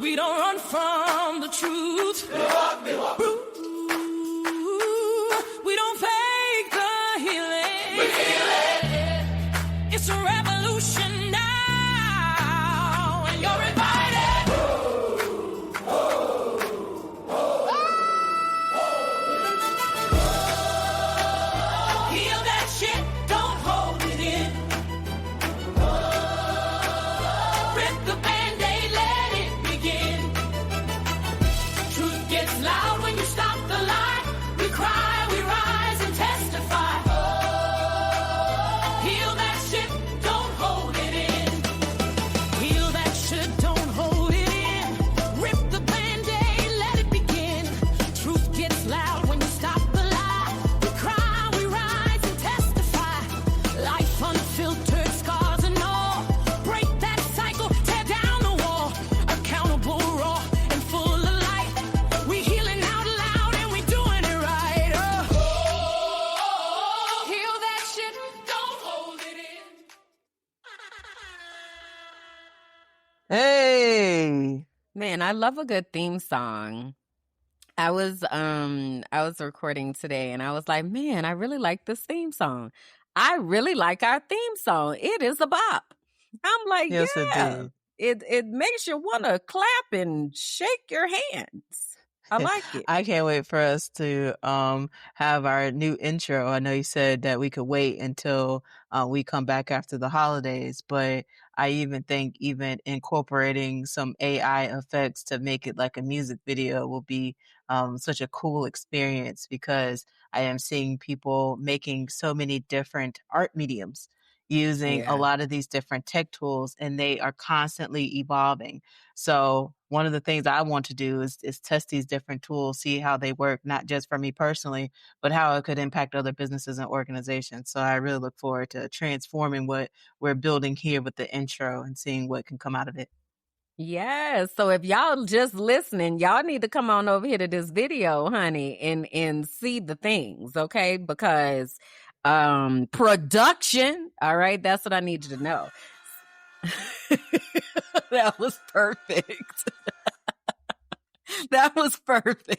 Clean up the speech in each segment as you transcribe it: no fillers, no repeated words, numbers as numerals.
We don't run from the truth. We don't fake the healing. We feel it. It's a revolution now, and you're invited. Heal that shit, don't hold it in. Rip the Band-Aid, let it begin. Truth gets loud when you stop the lie. We cry, we rise and testify. Heal that shit, don't hold it in. Heal that shit, don't hold it in. Rip the Band-Aid, let it begin. Truth gets loud when you stop the lie. We cry, we rise and testify. Life unfiltered, scars and all. Break that cycle, tear down the wall. Accountable, raw, and full of light. We healing out loud and we doing it right. Heal that shit, don't hold it in. Hey, Man, I love a good theme song. I was recording today and I was like, man, I really like this theme song. I really like our theme song. It is a bop. I'm like, yes, it yeah. did. It makes you want to clap and shake your hands. I like it. I can't wait for us to have our new intro. I know you said that we could wait until we come back after the holidays, but I even think even incorporating some AI effects to make it like a music video will be such a cool experience, because I am seeing people making so many different art mediums using Yeah. a lot of these different tech tools, and they are constantly evolving. So one of the things I want to do is test these different tools, see how they work, not just for me personally, but how it could impact other businesses and organizations. So I really look forward to transforming what we're building here with the intro and seeing what can come out of it. Yes. So if y'all just listening, y'all need to come on over here to this video, honey, and see the things, okay? Because production, all right, that's what I need you to know. That was perfect. That was perfect.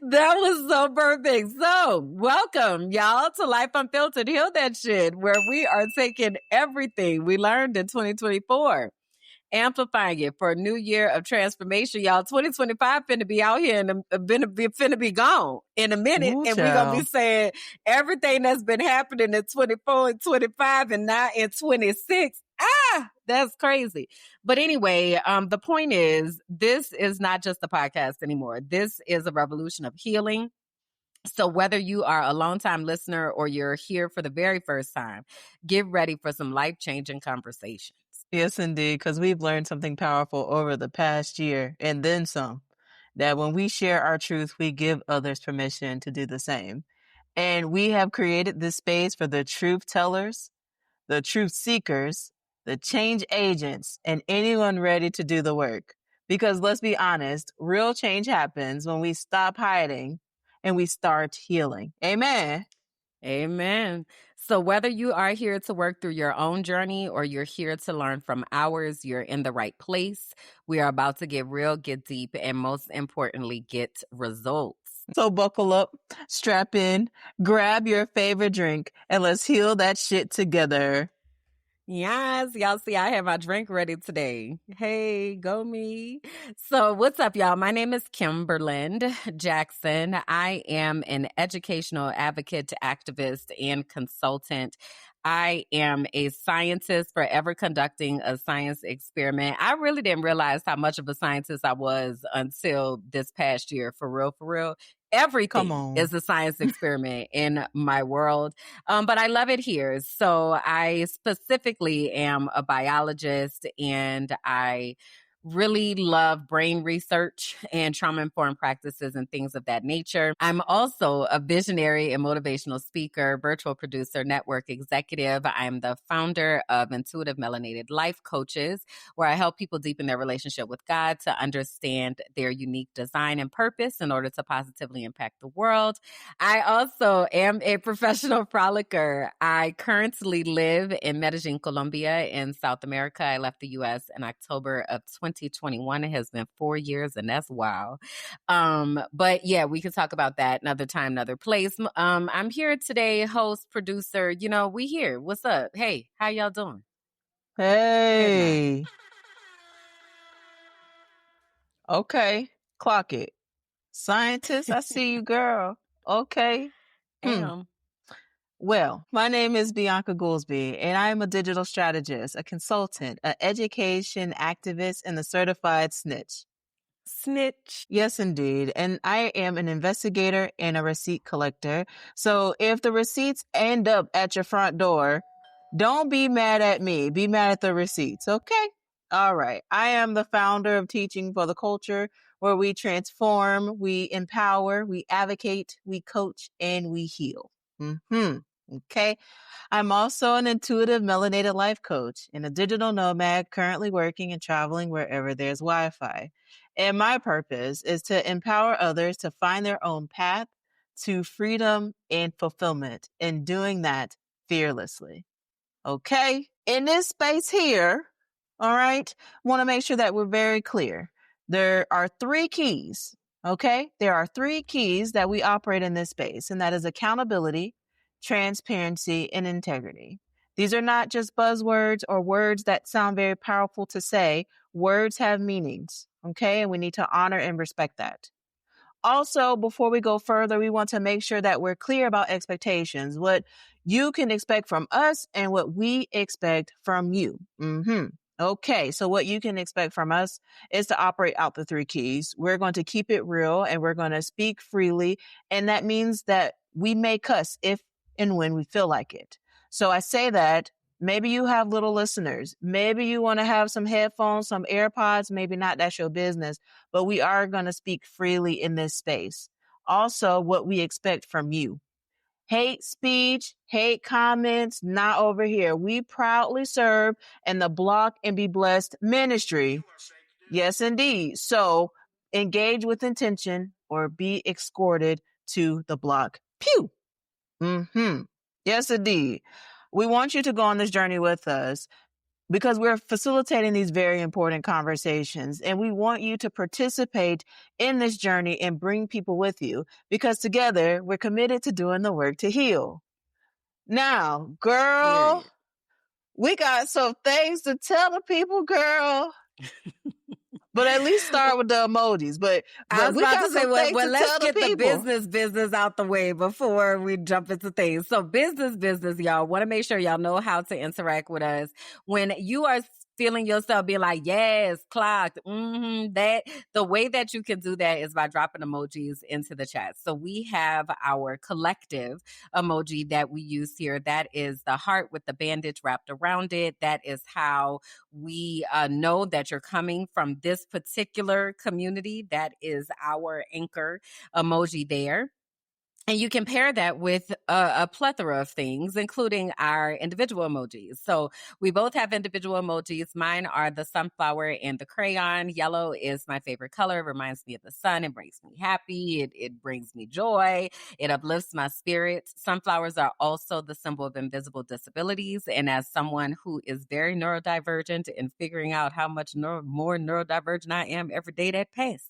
That was so perfect. So, welcome, y'all, to Life Unfiltered. Heal that shit, where we are taking everything we learned in 2024, amplifying it for a new year of transformation, y'all. 2025 finna be out here and finna be gone in a minute. Ooh, and we're gonna be child. saying everything that's been happening in 24 and 25 and now in 26. That's crazy. But anyway, the point is, this is not just a podcast anymore. This is a revolution of healing. So whether you are a longtime listener or you're here for the very first time, get ready for some life-changing conversations. Yes, indeed, because we've learned something powerful over the past year and then some, that when we share our truth, we give others permission to do the same. And we have created this space for the truth tellers, the truth seekers, the change agents, and anyone ready to do the work. Because let's be honest, real change happens when we stop hiding and we start healing. Amen. Amen. So whether you are here to work through your own journey or you're here to learn from ours, you're in the right place. We are about to get real, get deep, and most importantly, get results. So buckle up, strap in, grab your favorite drink, and let's heal that shit together. Yes, y'all see, I have my drink ready today. Hey, go me. So what's up, y'all? My name is Kimberland Jackson. I am an educational advocate, activist, and consultant. I am a scientist forever conducting a science experiment. I really didn't realize how much of a scientist I was until this past year. For real, for real. Everything is a science experiment in my world. But I love it here. So I specifically am a biologist, and I really love brain research and trauma-informed practices and things of that nature. I'm also a visionary and motivational speaker, virtual producer, network executive. I'm the founder of Intuitive Melanated Life Coaches, where I help people deepen their relationship with God to understand their unique design and purpose in order to positively impact the world. I also am a professional frolicker. I currently live in Medellin, Colombia, in South America. I left the U.S. in October of 2021. It has been 4 years, and that's wow. But yeah, we can talk about that another time, another place. I'm here today, host, producer. You know, we here. What's up? Hey, how y'all doing? Hey. Okay. Clock it. Scientist, I see you, girl. Okay. Well, my name is Bianca Goolsby, and I am a digital strategist, a consultant, an education activist, and a certified snitch. Snitch. Yes, indeed. And I am an investigator and a receipt collector. So if the receipts end up at your front door, don't be mad at me. Be mad at the receipts, okay? All right. I am the founder of Teaching for the Culture, where we transform, we empower, we advocate, we coach, and we heal. Okay. I'm also an intuitive melanated life coach and a digital nomad currently working and traveling wherever there's Wi-Fi. And my purpose is to empower others to find their own path to freedom and fulfillment, and doing that fearlessly. Okay. In this space here, all right, want to make sure that we're very clear. There are 3 keys. Okay. There are 3 keys that we operate in this space, and that is accountability, transparency, and integrity. These are not just buzzwords or words that sound very powerful to say. Words have meanings. Okay. And we need to honor and respect that. Also, before we go further, we want to make sure that we're clear about expectations, what you can expect from us and what we expect from you. Okay, so what you can expect from us is to operate out the 3 keys. We're going to keep it real and we're going to speak freely. And that means that we may cuss if and when we feel like it. So I say that maybe you have little listeners. Maybe you want to have some headphones, some AirPods. Maybe not. That's your business. But we are going to speak freely in this space. Also, what we expect from you. Hate speech, hate comments, not over here. We proudly serve in the Block and Be Blessed ministry. Yes, indeed. So engage with intention or be escorted to the block. Pew. Yes, indeed. We want you to go on this journey with us, because we're facilitating these very important conversations, and we want you to participate in this journey and bring people with you, because together we're committed to doing the work to heal. Now, girl, Period. we got some things to tell the people, girl. But at least start with the emojis. But I was we about got to say, some well, things to let's tell the get the people. business out the way before we jump into things. So business, y'all. Want to make sure y'all know how to interact with us. When you are feeling yourself being like, yes, clocked, that the way that you can do that is by dropping emojis into the chat. So we have our collective emoji that we use here. That is the heart with the bandage wrapped around it. That is how we know that you're coming from this particular community. That is our anchor emoji there. And you can pair that with a plethora of things, including our individual emojis. So we both have individual emojis. Mine are the sunflower and the crayon. Yellow is my favorite color. It reminds me of the sun. It makes me happy. It brings me joy. It uplifts my spirit. Sunflowers are also the symbol of invisible disabilities. And as someone who is very neurodivergent and figuring out how much more neurodivergent I am every day that passes,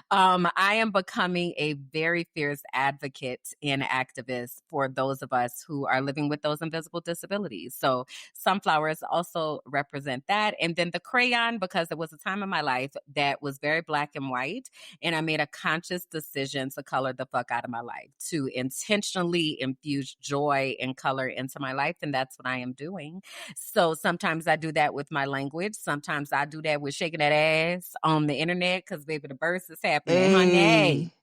I am becoming a very fierce advocate and activist for those of us who are living with those invisible disabilities. So sunflowers also represent that. And then the crayon, because there was a time in my life that was very black and white, and I made a conscious decision to color the fuck out of my life, to intentionally infuse joy and color into my life. And that's what I am doing. So sometimes I do that with my language. Sometimes I do that with shaking that ass on the internet, because baby, the burst is happening, honey.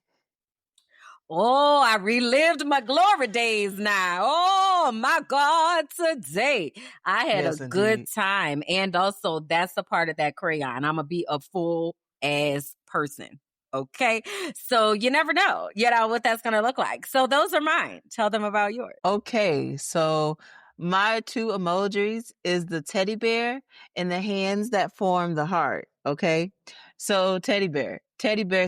Oh, I relived my glory days now. Oh my God, today I had Yes, a good indeed. time. And also, that's a part of that crayon. I'm going to be a full ass person. Okay. So you never know, what that's going to look like. So those are mine. Tell them about yours. Okay, so my two emojis is the teddy bear and the hands that form the heart. Okay, so teddy bear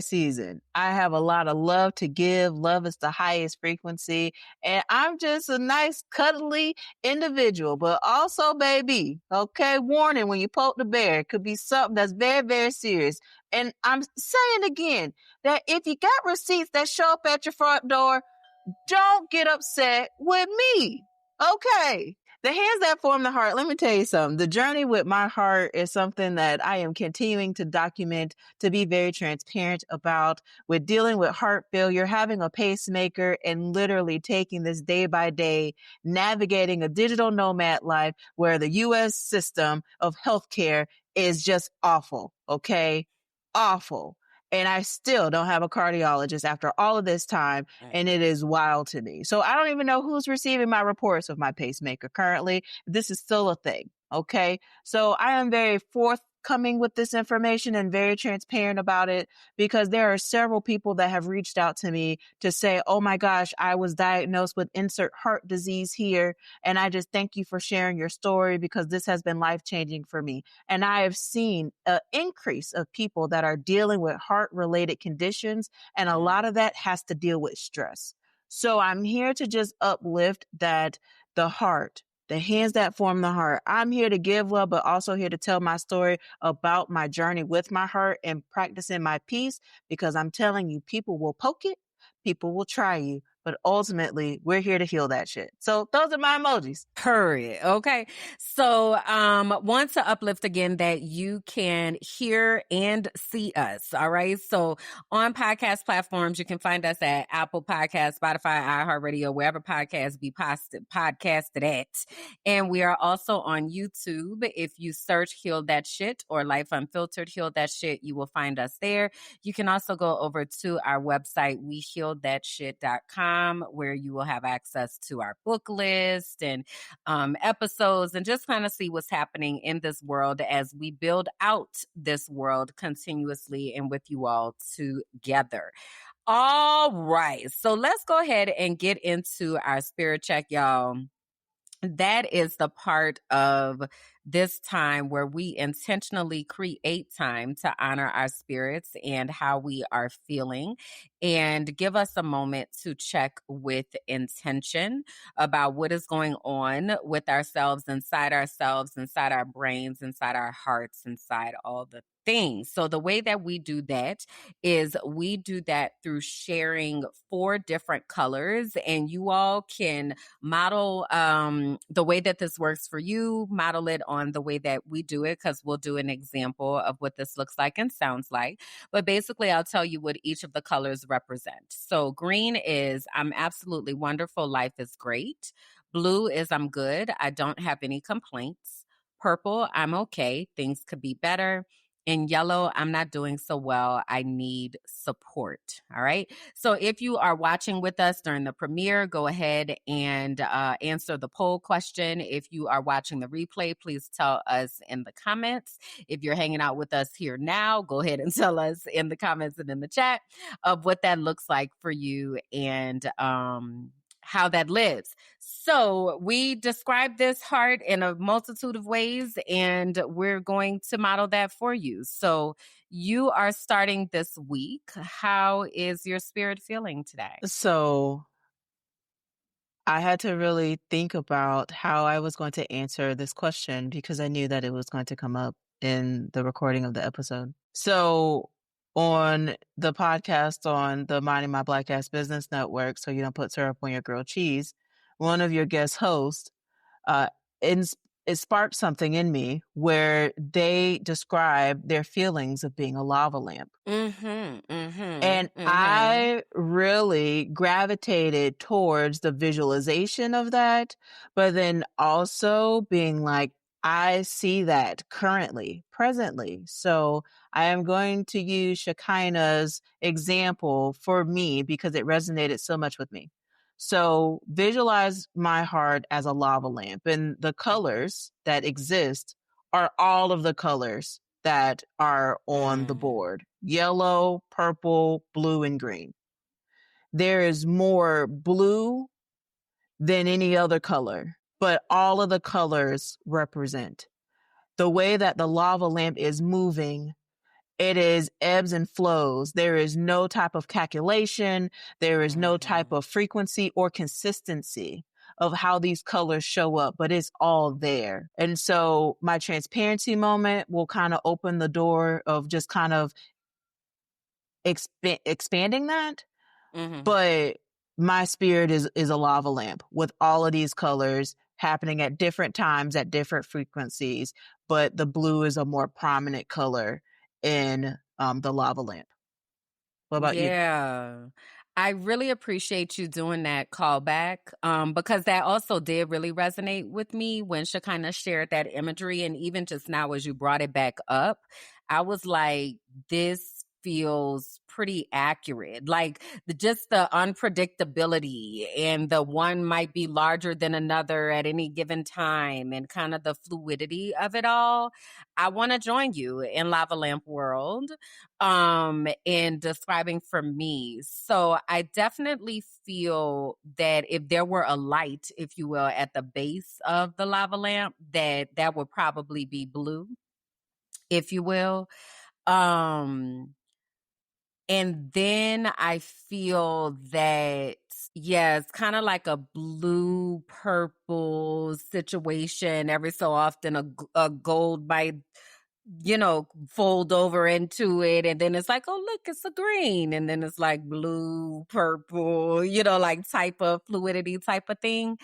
season. I have a lot of love to give. Love is the highest frequency, and I'm just a nice, cuddly individual. But also, baby, okay, warning: when you poke the bear, it could be something that's very, very serious. And I'm saying again that if you got receipts that show up at your front door, don't get upset with me. Okay. The hands that form the heart, let me tell you something. The journey with my heart is something that I am continuing to document, to be very transparent about, with dealing with heart failure, having a pacemaker, and literally taking this day by day, navigating a digital nomad life where the U.S. system of healthcare is just awful. Okay. Awful. And I still don't have a cardiologist after all of this time. And it is wild to me. So I don't even know who's receiving my reports of my pacemaker currently. This is still a thing. Okay. So I am very forthcoming with this information and very transparent about it, because there are several people that have reached out to me to say, oh my gosh, I was diagnosed with insert heart disease here. And I just thank you for sharing your story, because this has been life-changing for me. And I have seen an increase of people that are dealing with heart-related conditions. And a lot of that has to deal with stress. So I'm here to just uplift that the heart, the hands that form the heart. I'm here to give love, but also here to tell my story about my journey with my heart and practicing my peace, because I'm telling you, people will poke it, people will try you, but ultimately we're here to heal that shit. So those are my emojis. Period. Okay. So, want to uplift again that you can hear and see us. All right. So on podcast platforms, you can find us at Apple Podcasts, Spotify, iHeartRadio, wherever podcasts be podcasted at. And we are also on YouTube. If you search Heal That Shit or Life Unfiltered, Heal That Shit, you will find us there. You can also go over to our website, wehealthatshit.com, where you will have access to our book list and episodes, and just kind of see what's happening in this world as we build out this world continuously and with you all together. All right. So let's go ahead and get into our spirit check, y'all. That is the part of this time where we intentionally create time to honor our spirits and how we are feeling, and give us a moment to check with intention about what is going on with ourselves, inside our brains, inside our hearts, inside all the things. So the way that we do that is we do that through sharing 4 different colors, and you all can model the way that this works for you, model it on the way that we do it, because we'll do an example of what this looks like and sounds like. But basically, I'll tell you what each of the colors represent. So green is I'm absolutely wonderful, life is great. Blue is I'm good, I don't have any complaints. Purple, I'm okay, things could be better. In yellow, I'm not doing so well, I need support. All right. So if you are watching with us during the premiere, go ahead and answer the poll question. If you are watching the replay, please tell us in the comments. If you're hanging out with us here now, go ahead and tell us in the comments and in the chat of what that looks like for you, and how that lives. So we describe this heart in a multitude of ways, and we're going to model that for you. So you are starting this week. How is your spirit feeling today? So I had to really think about how I was going to answer this question, because I knew that it was going to come up in the recording of the episode. So on the podcast on the Minding My Black Ass Business Network, So You Don't Put Syrup on Your Grilled Cheese, one of your guest hosts, it sparked something in me where they describe their feelings of being a lava lamp. And I really gravitated towards the visualization of that, but then also being like, I see that currently, presently. So I am going to use Shekinah's example for me because it resonated so much with me. So visualize my heart as a lava lamp, and the colors that exist are all of the colors that are on the board: yellow, purple, blue, and green. There is more blue than any other color, but all of the colors represent. The way that the lava lamp is moving, it is ebbs and flows. There is no type of calculation. There is no type of frequency or consistency of how these colors show up, but it's all there. And so my transparency moment will kind of open the door of just kind of expanding that. But my spirit is a lava lamp with all of these colors happening at different times at different frequencies, but the blue is a more prominent color in the lava lamp. What about you? Yeah. I really appreciate you doing that callback because that also did really resonate with me when Shekinah shared that imagery. And even just now, as you brought it back up, I was like, this feels pretty accurate. Like just the unpredictability, and the one might be larger than another at any given time, and kind of the fluidity of it all. I want to join you in Lava Lamp World in describing for me. So I definitely feel that if there were a light, if you will, at the base of the lava lamp, that would probably be blue, if you will. And then I feel that, yeah, it's kind of like a blue purple situation. Every so often, a gold might, fold over into it. And then it's like, oh, look, it's a green. And then it's like blue, purple, like type of fluidity type of thing.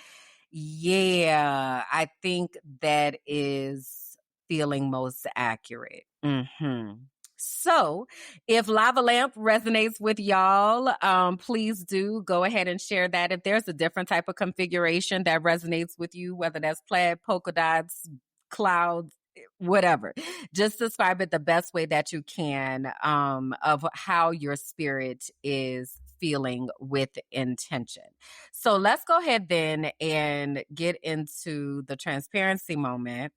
Yeah, I think that is feeling most accurate. So, if Lava Lamp resonates with y'all, please do go ahead and share that. If there's a different type of configuration that resonates with you, whether that's plaid, polka dots, clouds, whatever, just describe it the best way that you can of how your spirit is feeling with intention. So let's go ahead then and get into the transparency moment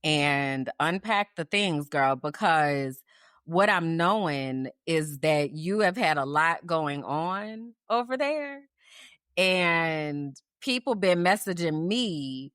and unpack the things, girl, because what I'm knowing is that you have had a lot going on over there, and people been messaging me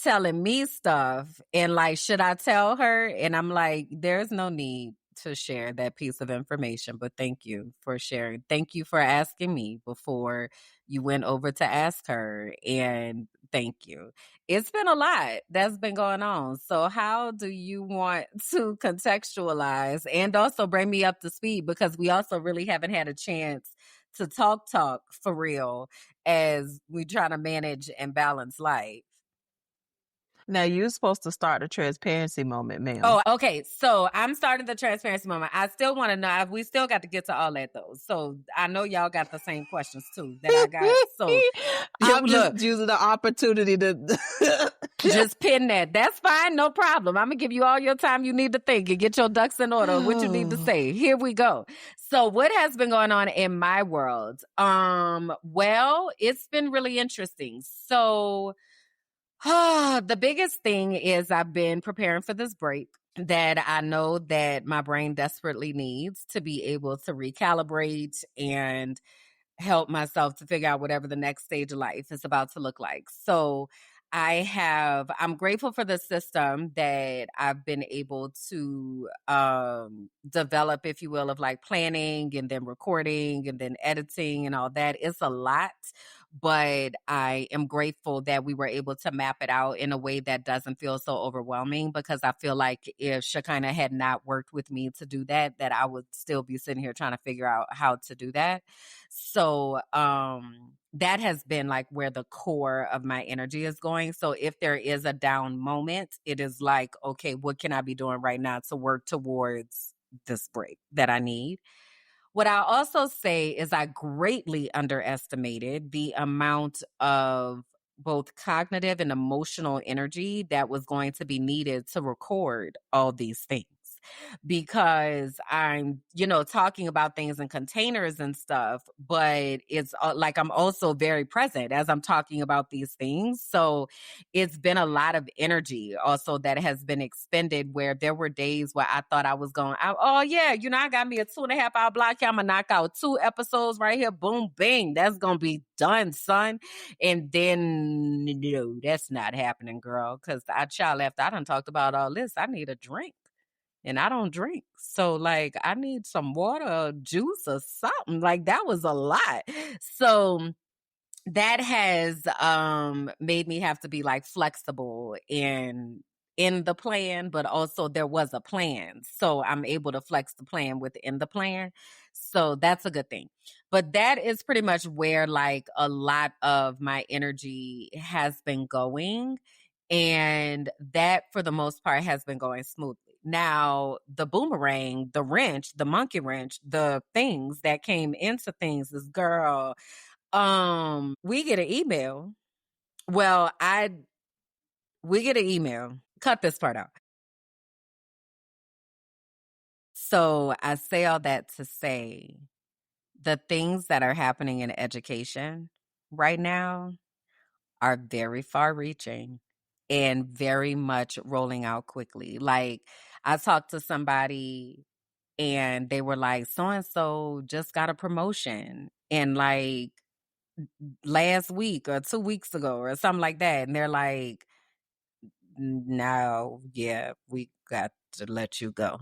telling me stuff, and like, should I tell her? And I'm like, there's no need to share that piece of information, but thank you for sharing. Thank you for asking me before you went over to ask her, and thank you. It's been a lot that's been going on. So how do you want to contextualize and also bring me up to speed, because we also really haven't had a chance to talk for real as we try to manage and balance life. Now you're supposed to start the transparency moment, ma'am. Oh, okay. So I'm starting the transparency moment. I still want to know. We still got to get to all that though. So I know y'all got the same questions too that I got. So I'm just using the opportunity to just pin that. That's fine. No problem. I'm gonna give you all your time you need to think and get your ducks in order. What you need to say. Here we go. So what has been going on in my world? Well, it's been really interesting. So the biggest thing is I've been preparing for this break that I know that my brain desperately needs to be able to recalibrate and help myself to figure out whatever the next stage of life is about to look like. So I'm grateful for the system that I've been able to develop, if you will, of like planning and then recording and then editing and all that. It's a lot, but I am grateful that we were able to map it out in a way that doesn't feel so overwhelming, because I feel like if Shekinah had not worked with me to do that, that I would still be sitting here trying to figure out how to do that. So that has been like where the core of my energy is going. So if there is a down moment, it is like, okay, what can I be doing right now to work towards this break that I need? What I also say is I greatly underestimated the amount of both cognitive and emotional energy that was going to be needed to record all these things, because I'm, talking about things in containers and stuff, but it's like I'm also very present as I'm talking about these things. So it's been a lot of energy also that has been expended, where there were days where I thought I was going, oh yeah, I got me a 2.5 hour block here. I'm gonna knock out 2 episodes right here. Boom, bang. That's gonna be done, son. And then, no, that's not happening, girl. Cause child, after I done talked about all this, I need a drink. And I don't drink. So like I need some water or juice or something. Like that was a lot. So that has made me have to be like flexible in the plan, but also there was a plan. So I'm able to flex the plan within the plan. So that's a good thing. But that is pretty much where like a lot of my energy has been going. And that for the most part has been going smoothly. Now, the boomerang, the wrench, the monkey wrench, the things that came into things is, girl, we get an email. Well, we get an email. Cut this part out. So I say all that to say the things that are happening in education right now are very far reaching and very much rolling out quickly. Like I talked to somebody and they were like, so and so just got a promotion. And like last week or 2 weeks ago or something like that. And they're like, no, yeah, we got to let you go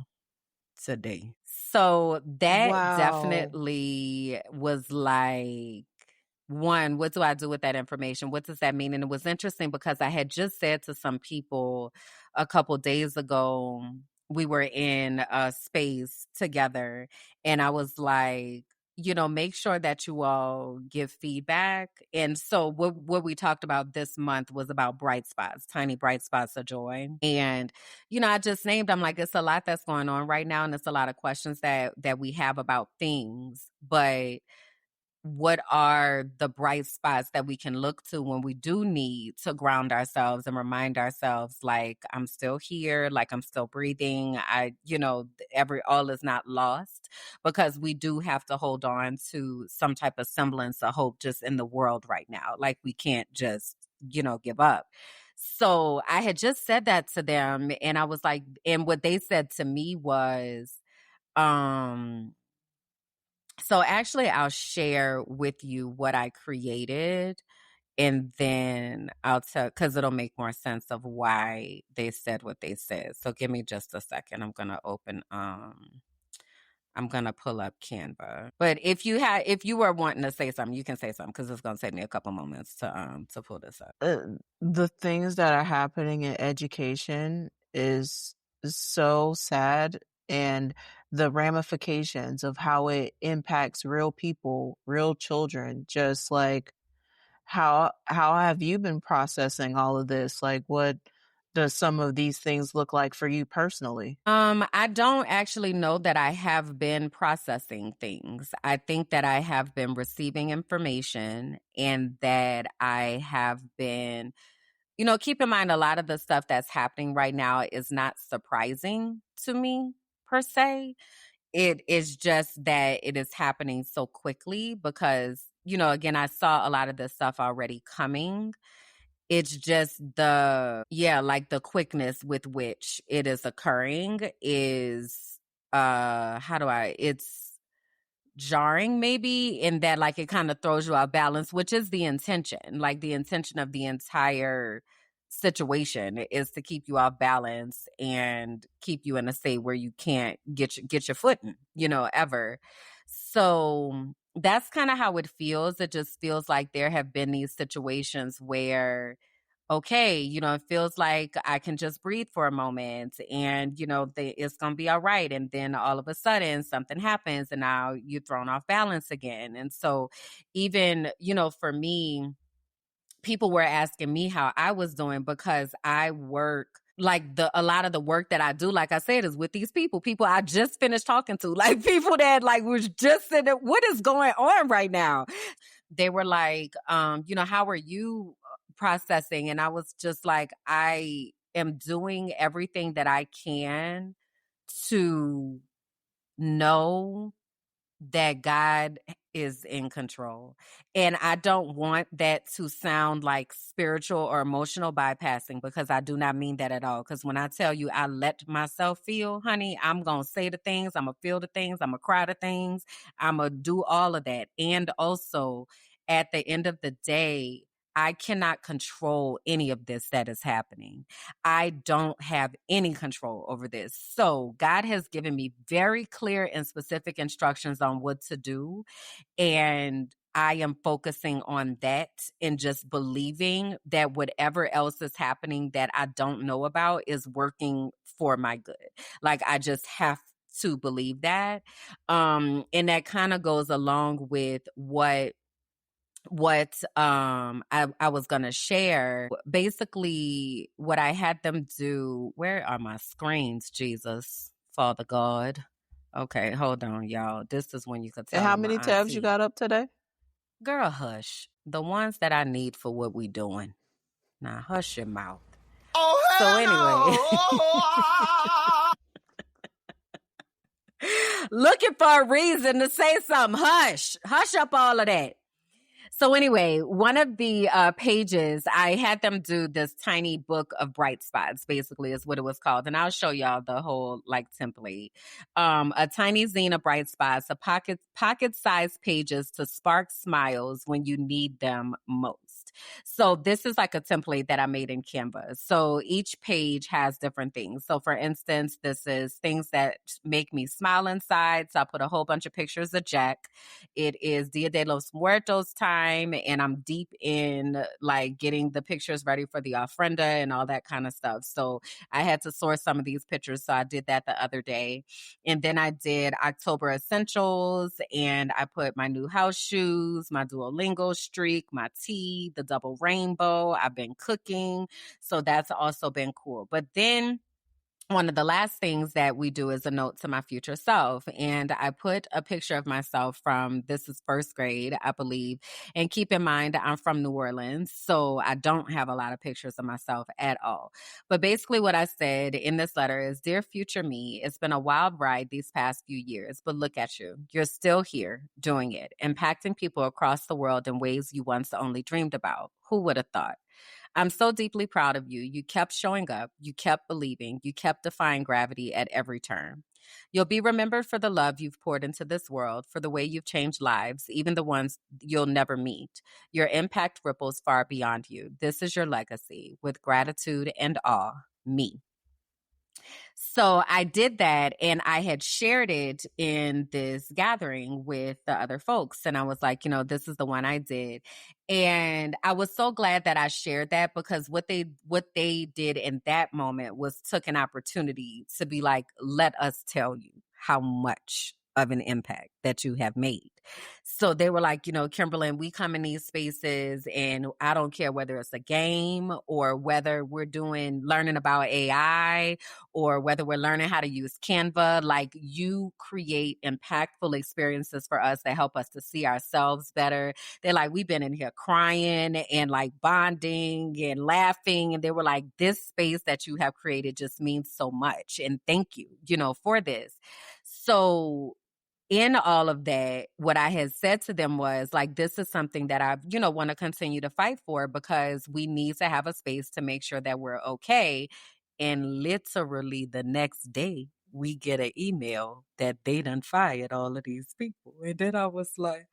today. So that definitely was like, one, what do I do with that information? What does that mean? And it was interesting because I had just said to some people a couple days ago, we were in a space together, and I was like, make sure that you all give feedback. And so what we talked about this month was about bright spots, tiny bright spots of joy. And, I just named, I'm like, it's a lot that's going on right now. And it's a lot of questions that we have about things, but what are the bright spots that we can look to when we do need to ground ourselves and remind ourselves, like, I'm still here, like I'm still breathing. All is not lost, because we do have to hold on to some type of semblance of hope just in the world right now. Like we can't just, give up. So I had just said that to them, and I was like, and what they said to me was, so actually, I'll share with you what I created, and then I'll tell, because it'll make more sense of why they said what they said. So give me just a second. I'm gonna I'm gonna pull up Canva. But if you were wanting to say something, you can say something, because it's gonna take me a couple moments to pull this up. The things that are happening in education is so sad, and the ramifications of how it impacts real people, real children. Just like how have you been processing all of this? Like, what does some of these things look like for you personally? I don't actually know that I have been processing things. I think that I have been receiving information, and that I have been, keep in mind, a lot of the stuff that's happening right now is not surprising to me per se. It is just that it is happening so quickly because, again, I saw a lot of this stuff already coming. It's just like the quickness with which it is occurring is, it's jarring maybe, in that like it kind of throws you off balance, which is the intention. Like the intention of the entire situation is to keep you off balance and keep you in a state where you can't get your footing, ever. So that's kind of how it feels. It just feels like there have been these situations where, okay, it feels like I can just breathe for a moment, and, it's going to be all right. And then all of a sudden something happens and now you're thrown off balance again. And so even, for me, people were asking me how I was doing, because I work, like a lot of the work that I do, like I said, is with these people I just finished talking to, like people that like was just saying, what is going on right now? They were like, how are you processing, and I was just like, I am doing everything that I can to know that God is in control. And I don't want that to sound like spiritual or emotional bypassing, because I do not mean that at all. Because when I tell you I let myself feel, honey, I'm going to say the things, I'm going to feel the things, I'm going to cry the things, I'm going to do all of that. And also, at the end of the day, I cannot control any of this that is happening. I don't have any control over this. So God has given me very clear and specific instructions on what to do. And I am focusing on that and just believing that whatever else is happening that I don't know about is working for my good. Like, I just have to believe that. And that kind of goes along with what I was going to share. Basically, what I had them do. Where are my screens? Jesus, Father God. Okay, hold on, y'all. This is when you could tell. And how my many tabs you auntie. got up today? Girl, hush. The ones that I need for what we doing. Now, hush your mouth. Oh, So anyway, looking for a reason to say something. Hush up all of that. So anyway, one of the pages, I had them do this tiny book of bright spots, basically is what it was called. And I'll show y'all the whole like template. A tiny zine of bright spots, a pocket-sized pages to spark smiles when you need them most. So this is like a template that I made in Canva. So each page has different things. So for instance, this is things that make me smile inside. So I put a whole bunch of pictures of Jack. It is Dia de los Muertos time, and I'm deep in like getting the pictures ready for the ofrenda and all that kind of stuff. So I had to source some of these pictures. So I did that the other day. And then I did October essentials, and I put my new house shoes, my Duolingo streak, my tea, the double rainbow. I've been cooking. So that's also been cool. But then one of the last things that we do is a note to my future self. And I put a picture of myself from, this is first grade, I believe. And keep in mind, I'm from New Orleans, so I don't have a lot of pictures of myself at all. But basically what I said in this letter is, dear future me, it's been a wild ride these past few years, but look at you. You're still here doing it, impacting people across the world in ways you once only dreamed about. Who would have thought? I'm so deeply proud of you. You kept showing up. You kept believing. You kept defying gravity at every turn. You'll be remembered for the love you've poured into this world, for the way you've changed lives, even the ones you'll never meet. Your impact ripples far beyond you. This is your legacy. With gratitude and awe, me. So I did that, and I had shared it in this gathering with the other folks. And I was like, this is the one I did. And I was so glad that I shared that, because what they did in that moment was took an opportunity to be like, let us tell you how much of an impact that you have made. So they were like, Kimberland, we come in these spaces, and I don't care whether it's a game or whether we're learning about AI or whether we're learning how to use Canva, like, you create impactful experiences for us that help us to see ourselves better. They're like, we've been in here crying and like bonding and laughing. And they were like, this space that you have created just means so much. And thank you, for this. So in all of that, what I had said to them was like, this is something that I, want to continue to fight for, because we need to have a space to make sure that we're okay. And literally the next day, we get an email that they done fired all of these people. And then I was like,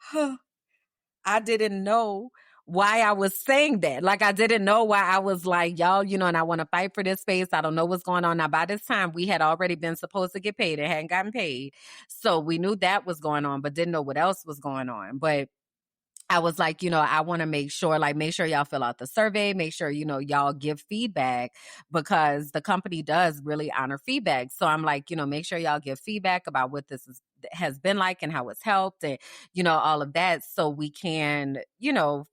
I didn't know why I was saying that. Like, I didn't know why I was like, y'all, and I want to fight for this space. I don't know what's going on. Now, by this time, we had already been supposed to get paid and hadn't gotten paid. So we knew that was going on, but didn't know what else was going on. But I was like, I want to make sure y'all fill out the survey, make sure, y'all give feedback, because the company does really honor feedback. So I'm like, make sure y'all give feedback about what this has been like and how it's helped, and, all of that, so we can,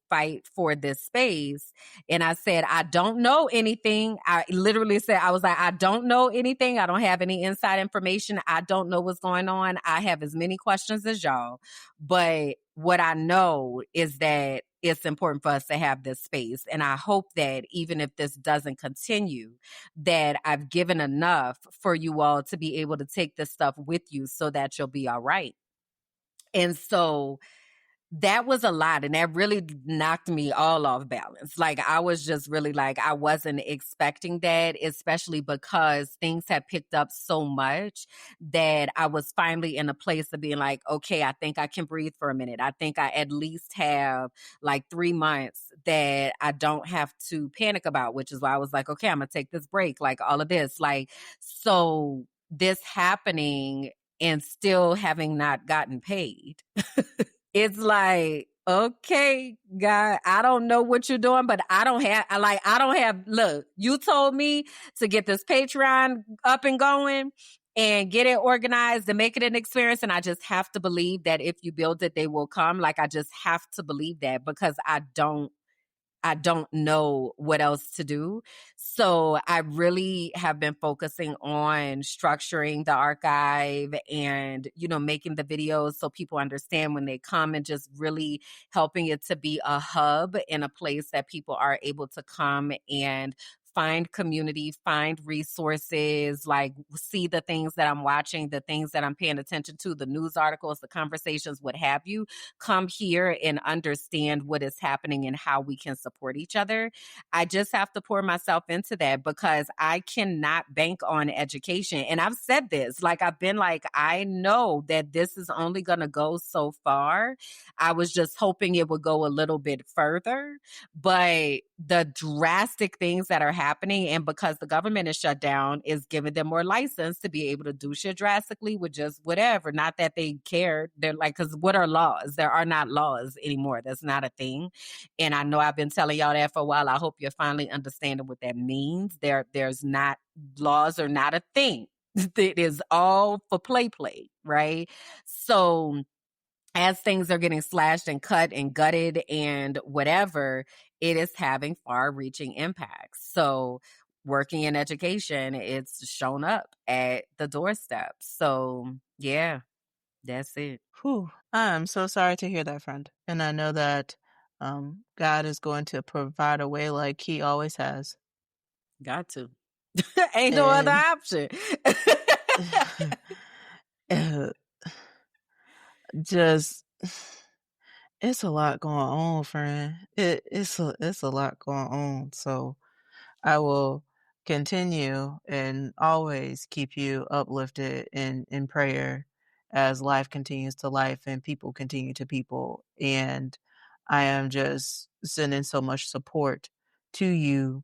fight for this space. And I said, I don't know anything. I literally said, I was like, I don't know anything. I don't have any inside information. I don't know what's going on. I have as many questions as y'all. But what I know is that it's important for us to have this space. And I hope that even if this doesn't continue, that I've given enough for you all to be able to take this stuff with you so that you'll be all right. And so that was a lot, and that really knocked me all off balance. Like, I was just really like, I wasn't expecting that, especially because things had picked up so much that I was finally in a place of being like, okay, I think I can breathe for a minute. I think I at least have like 3 months that I don't have to panic about, which is why I was like, okay, I'm gonna take this break, like all of this. Like, so this happening and still having not gotten paid. It's like, okay, God, I don't know what you're doing, but I don't have, look, you told me to get this Patreon up and going and get it organized and make it an experience. And I just have to believe that if you build it, they will come. Like, I just have to believe that, because I don't know what else to do. So I really have been focusing on structuring the archive and, making the videos so people understand when they come, and just really helping it to be a hub and a place that people are able to come and find community, find resources, like see the things that I'm watching, the things that I'm paying attention to, the news articles, the conversations, what have you. Come here and understand what is happening and how we can support each other. I just have to pour myself into that, because I cannot bank on education. And I've said this, like, I've been like, I know that this is only going to go so far. I was just hoping it would go a little bit further, but the drastic things that are happening, and because the government is shut down, is giving them more license to be able to do shit drastically with just whatever. Not that they care. They're like, because what are laws? There are not laws anymore. That's not a thing. And I know I've been telling y'all that for a while. I hope you're finally understanding what that means. There's not, laws are not a thing. It is all for play, right? So as things are getting slashed and cut and gutted and whatever, it is having far-reaching impacts. So working in education, it's shown up at the doorstep. So yeah, that's it. Whew. I'm so sorry to hear that, friend. And I know that God is going to provide a way like he always has. Got to. Ain't no other And option. just it's a lot going on, friend. It's a lot going on. So I will continue and always keep you uplifted in prayer as life continues to life and people continue to people. And I am just sending so much support to you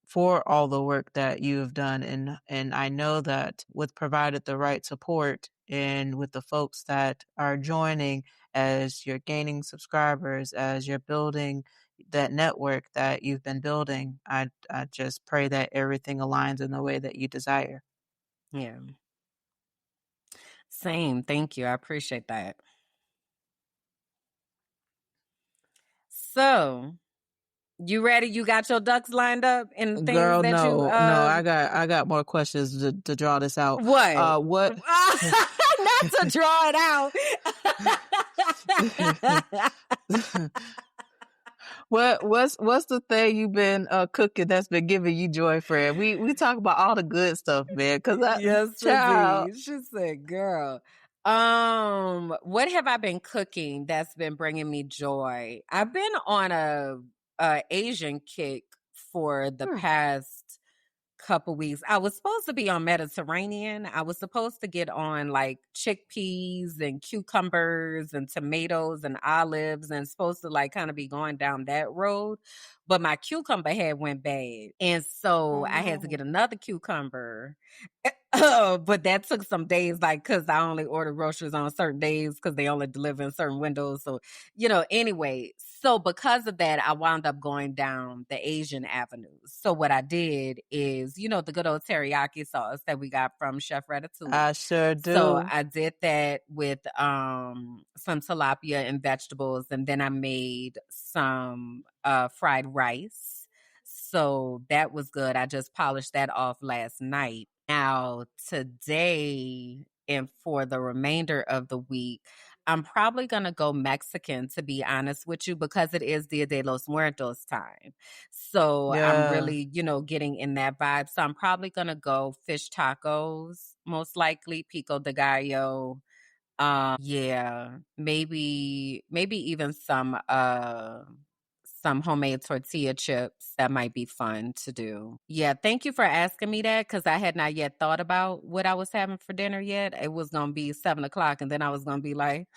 for all the work that you have done. And I know that with provided the right support and with the folks that are joining, as you're gaining subscribers, as you're building that network that you've been building, I just pray that everything aligns in the way that you desire. Yeah. Same. Thank you. I appreciate that. So, you ready? You got your ducks lined up and things Girl, that you no, I got more questions to draw this out. what? What Not to draw it out. what's the thing you've been cooking that's been giving you joy, friend? We talk about all the good stuff, man. Cause that Yes, child, indeed. She said, girl. What have I been cooking that's been bringing me joy? I've been on a Asian kick for the past couple weeks. I was supposed to be on Mediterranean. I was supposed to get on like chickpeas and cucumbers and tomatoes and olives, and supposed to like kind of be going down that road. But my cucumber had went bad. And so oh I had to get no. another cucumber. But that took some days, like, because I only order groceries on certain days because they only deliver in certain windows. So, anyway, so because of that, I wound up going down the Asian avenues. So what I did is, the good old teriyaki sauce that we got from Chef Ratatouille. I sure So do. I did that with some tilapia and vegetables, and then I made some fried rice. So that was good. I just polished that off last night. Now, today and for the remainder of the week, I'm probably going to go Mexican, to be honest with you, because it is Dia de los Muertos time. So I'm Yeah. really, getting in that vibe. So I'm probably going to go fish tacos, most likely pico de gallo. Yeah, maybe even some homemade tortilla chips. That might be fun to do. Yeah, thank you for asking me that, because I had not yet thought about what I was having for dinner yet. It was gonna be 7 o'clock, and then I was gonna be like,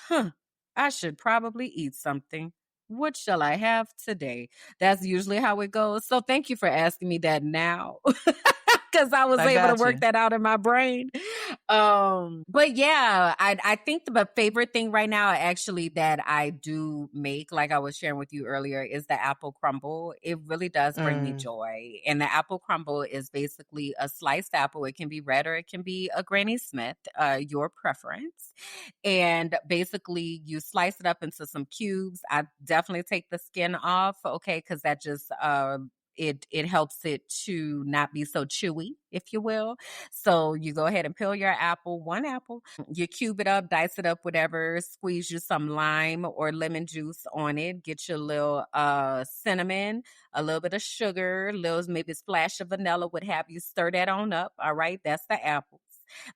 I should probably eat something. What shall I have today? That's usually how it goes. So thank you for asking me that now. Because I was I able to got work you. that out in my brain. But yeah, I think the favorite thing right now, actually, that I do make, like I was sharing with you earlier, is the apple crumble. It really does bring me Mm. joy. And the apple crumble is basically a sliced apple. It can be red or it can be a Granny Smith, your preference. And basically, you slice it up into some cubes. I definitely take the skin off, okay, because that just it helps it to not be so chewy, if you will. So you go ahead and peel your apple, one apple, you cube it up, dice it up, whatever, squeeze you some lime or lemon juice on it, get your little cinnamon, a little bit of sugar, little maybe a splash of vanilla, what have you, stir that on up. All right, that's the apples.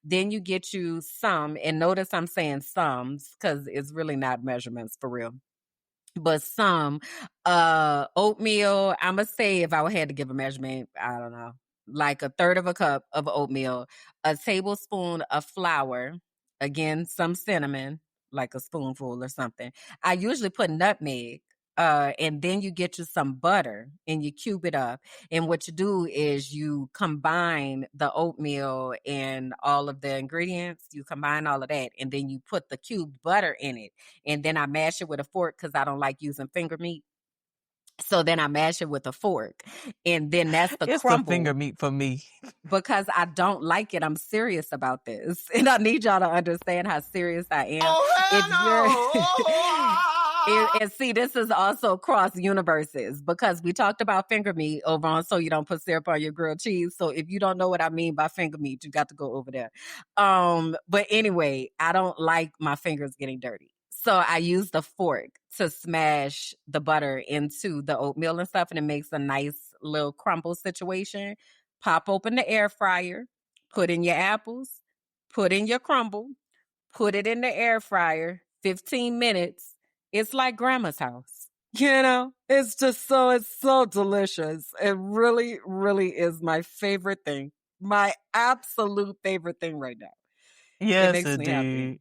Then you get you some, and notice I'm saying sums because it's really not measurements for real, but some oatmeal. I'ma say, if I had to give a measurement, I don't know, like a third of a cup of oatmeal, a tablespoon of flour, again some cinnamon, like a spoonful or something. I usually put nutmeg, and then you get you some butter and you cube it up. And what you do is you combine the oatmeal and all of the ingredients, you combine all of that, and then you put the cubed butter in it. And then I mash it with a fork because I don't like using finger meat. So then I mash it with a fork. And then that's the It's the finger crumble, meat for me. because I don't like it. I'm serious about this. And I need y'all to understand how serious I am. If you're and see, this is also across universes, because we talked about finger meat over on So You Don't Put Syrup on Your Grilled Cheese. So if you don't know what I mean by finger meat, you got to go over there. But anyway, I don't like my fingers getting dirty. So I use the fork to smash the butter into the oatmeal and stuff, and it makes a nice little crumble situation. Pop open the air fryer, put in your apples, put in your crumble, put it in the air fryer, 15 minutes. It's like grandma's house. It's so delicious. It really, really is my favorite thing. My absolute favorite thing right now. It Yes, makes me happy. indeed.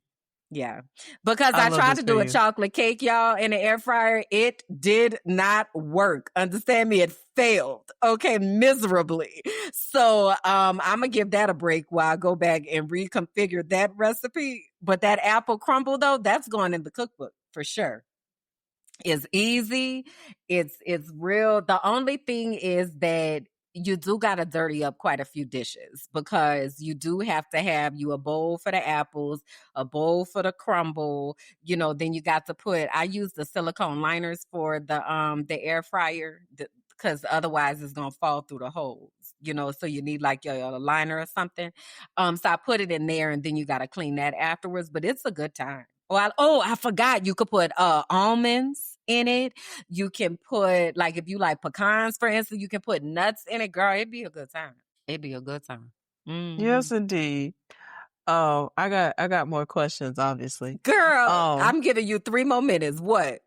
Yeah. Because I I love tried this to for do a you. chocolate cake, y'all, in the air fryer. It did not work. Understand me? It failed. Okay, miserably. So I'm gonna give that a break while I go back and reconfigure that recipe. But that apple crumble, though, that's going in the cookbook for sure. It's easy. It's real. The only thing is that you do got to dirty up quite a few dishes, because you do have to have you a bowl for the apples, a bowl for the crumble. Then you got to put. I use the silicone liners for the air fryer, because otherwise it's gonna fall through the holes. So you need like your liner or something. So I put it in there, and then you got to clean that afterwards. But it's a good time. I forgot, you could put almonds in it. You can put, like, if you like pecans, for instance, you can put nuts in it. Girl, it'd be a good time. It'd be a good time. Yes, Mhm. indeed. Oh, I got more questions, obviously. Girl, Um, I'm giving you 3 more minutes. What?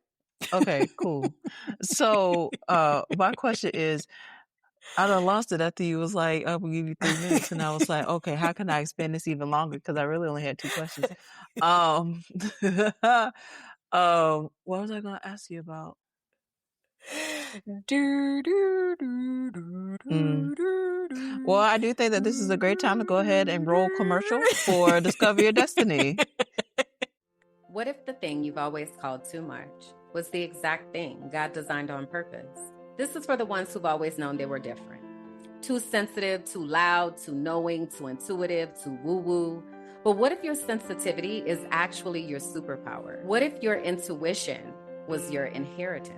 okay, cool. So, my question is, I done lost it after you was like, "I'm gonna give you 3 minutes," and I was like, "Okay, how can I expand this even longer?" Because I really only had 2 questions. Um, what was I gonna ask you about? Do, do, do, do, Mm. do, do, Well, do, I do think that this is a great time to go ahead and roll commercial do. for Discover Your Destiny. What if the thing you've always called too much was the exact thing God designed on purpose? This is for the ones who've always known they were different. Too sensitive, too loud, too knowing, too intuitive, too woo-woo. But what if your sensitivity is actually your superpower? What if your intuition was your inheritance?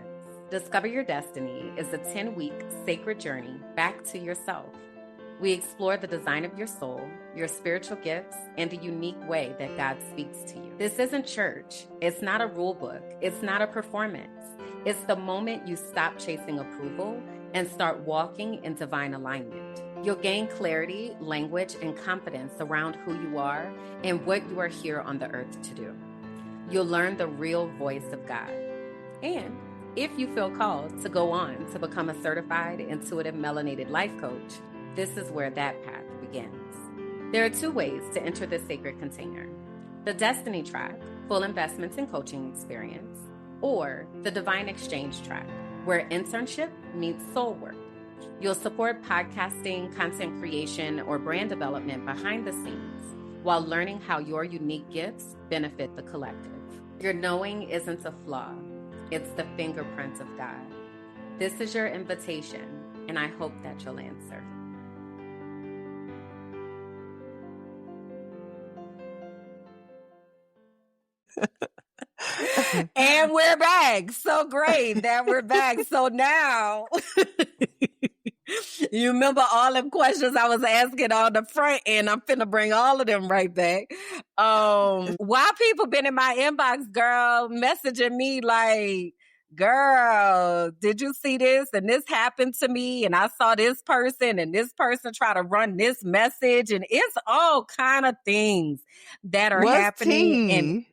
Discover Your Destiny is a 10-week sacred journey back to yourself. We explore the design of your soul, your spiritual gifts, and the unique way that God speaks to you. This isn't church. It's not a rule book. It's not a performance. It's the moment you stop chasing approval and start walking in divine alignment. You'll gain clarity, language, and confidence around who you are and what you are here on the earth to do. You'll learn the real voice of God. And if you feel called to go on to become a certified intuitive melanated life coach, this is where that path begins. There are 2 ways to enter this sacred container: the Destiny track, full investments and coaching experience, or the Divine Exchange track, where internship meets soul work. You'll support podcasting, content creation, or brand development behind the scenes while learning how your unique gifts benefit the collective. Your knowing isn't a flaw. It's the fingerprint of God. This is your invitation, and I hope that you'll answer. And we're back. So great that we're back. So now, you remember all them questions I was asking on the front end? I'm finna bring all of them right back. Why people been in my inbox, girl, messaging me like, girl, did you see this? And this happened to me. And I saw this person and this person try to run this message. And it's all kind of things that are happening.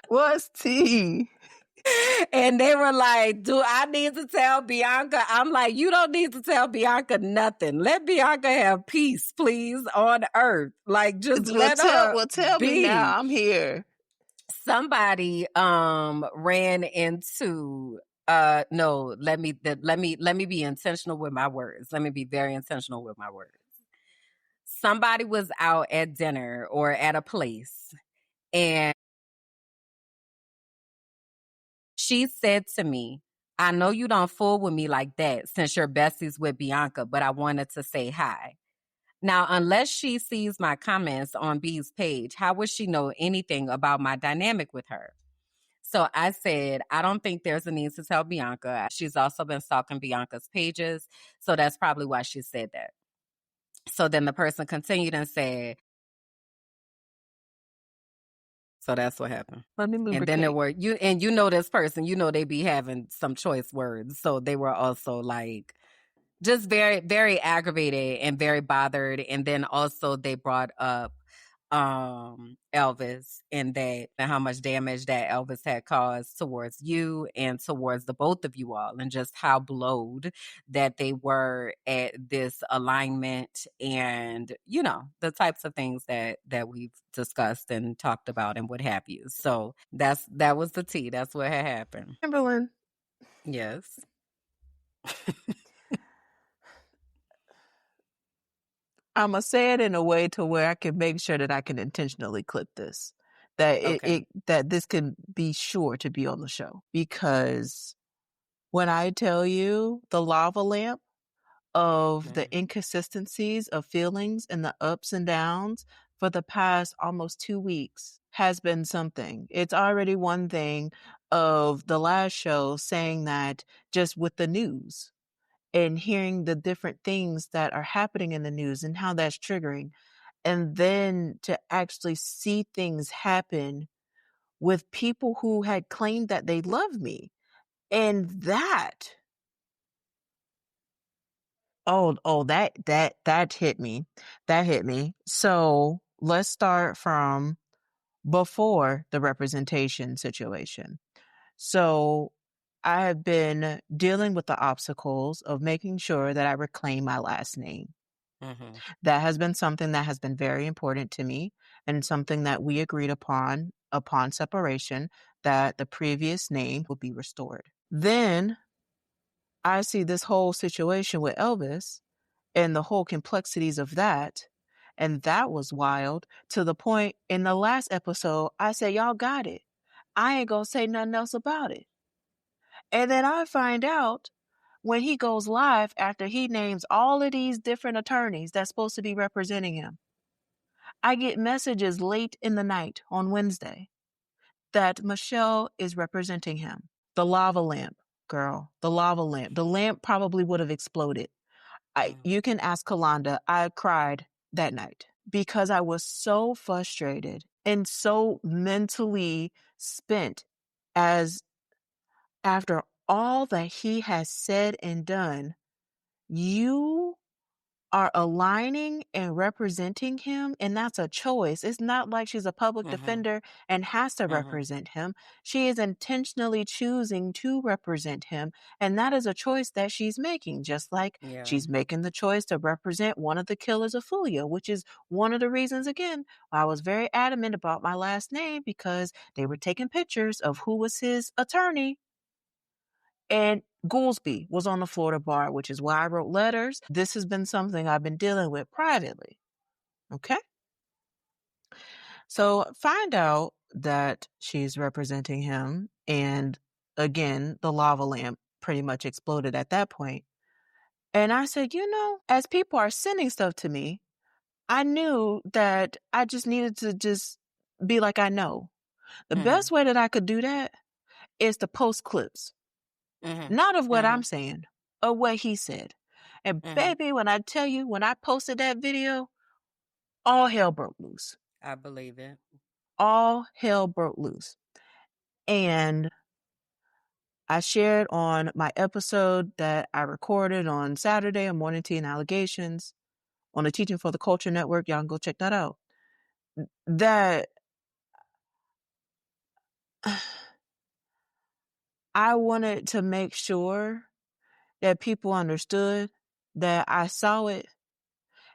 What's tea? And they were like, do I need to tell Bianca? I'm like, you don't need to tell Bianca nothing. Let Bianca have peace, please, on earth. Like, just let her tell be. me now. I'm here. Somebody ran into no, let me be intentional with my words. Let me be very intentional with my words. Somebody was out at dinner or at a place, and she said to me, I know you don't fool with me like that since you're besties with Bianca, but I wanted to say hi. Now, unless she sees my comments on B's page, how would she know anything about my dynamic with her? So I said, I don't think there's a need to tell Bianca. She's also been stalking Bianca's pages, so that's probably why she said that. So then the person continued and said, so that's what happened. Let me lubricate. And then there were you know this person, you know they be having some choice words. So they were also like just very, very aggravated and very bothered. And then also they brought up Elvis and how much damage that Elvis had caused towards you and towards the both of you all, and just how blowed that they were at this alignment, and you know the types of things that we've discussed and talked about and what have you. So that was the tea. That's what had happened. Kimberland. Yes. I'm going to say it in a way to where I can make sure that I can intentionally clip this. That that this can be sure to be on the show. Because when I tell you the lava lamp of the inconsistencies of feelings and the ups and downs for the past almost 2 weeks has been something. It's already one thing of the last show saying that just with the news and hearing the different things that are happening in the news and how that's triggering. And then to actually see things happen with people who had claimed that they loved me. And that, that hit me. That hit me. So let's start from before the representation situation. So I have been dealing with the obstacles of making sure that I reclaim my last name. Mm-hmm. That has been something that has been very important to me, and something that we agreed upon separation, that the previous name would be restored. Then I see this whole situation with Elvis and the whole complexities of that. And that was wild, to the point in the last episode, I said, y'all got it. I ain't gonna say nothing else about it. And then I find out when he goes live after he names all of these different attorneys that's supposed to be representing him, I get messages late in the night on Wednesday that Michelle is representing him. The lava lamp girl, the lava lamp. The lamp probably would have exploded. You can ask Kalanda. I cried that night because I was so frustrated and so mentally spent as after all that he has said and done, you are aligning and representing him, and that's a choice. It's not like she's a public defender and has to represent him. She is intentionally choosing to represent him, and that is a choice that she's making, just like she's making the choice to represent one of the killers of Fulia, which is one of the reasons, again, I was very adamant about my last name, because they were taking pictures of who was his attorney. And Goolsby was on the Florida bar, which is why I wrote letters. This has been something I've been dealing with privately. Okay? So find out that she's representing him. And again, the lava lamp pretty much exploded at that point. And I said, as people are sending stuff to me, I knew that I just needed to just be like, I know. The best way that I could do that is to post clips. Not of what I'm saying, of what he said. And baby, when I tell you, when I posted that video, all hell broke loose. I believe it. All hell broke loose. And I shared on my episode that I recorded on Saturday on Morning Tea and Allegations on the Teaching for the Culture Network. Y'all can go check that out. That I wanted to make sure that people understood that I saw it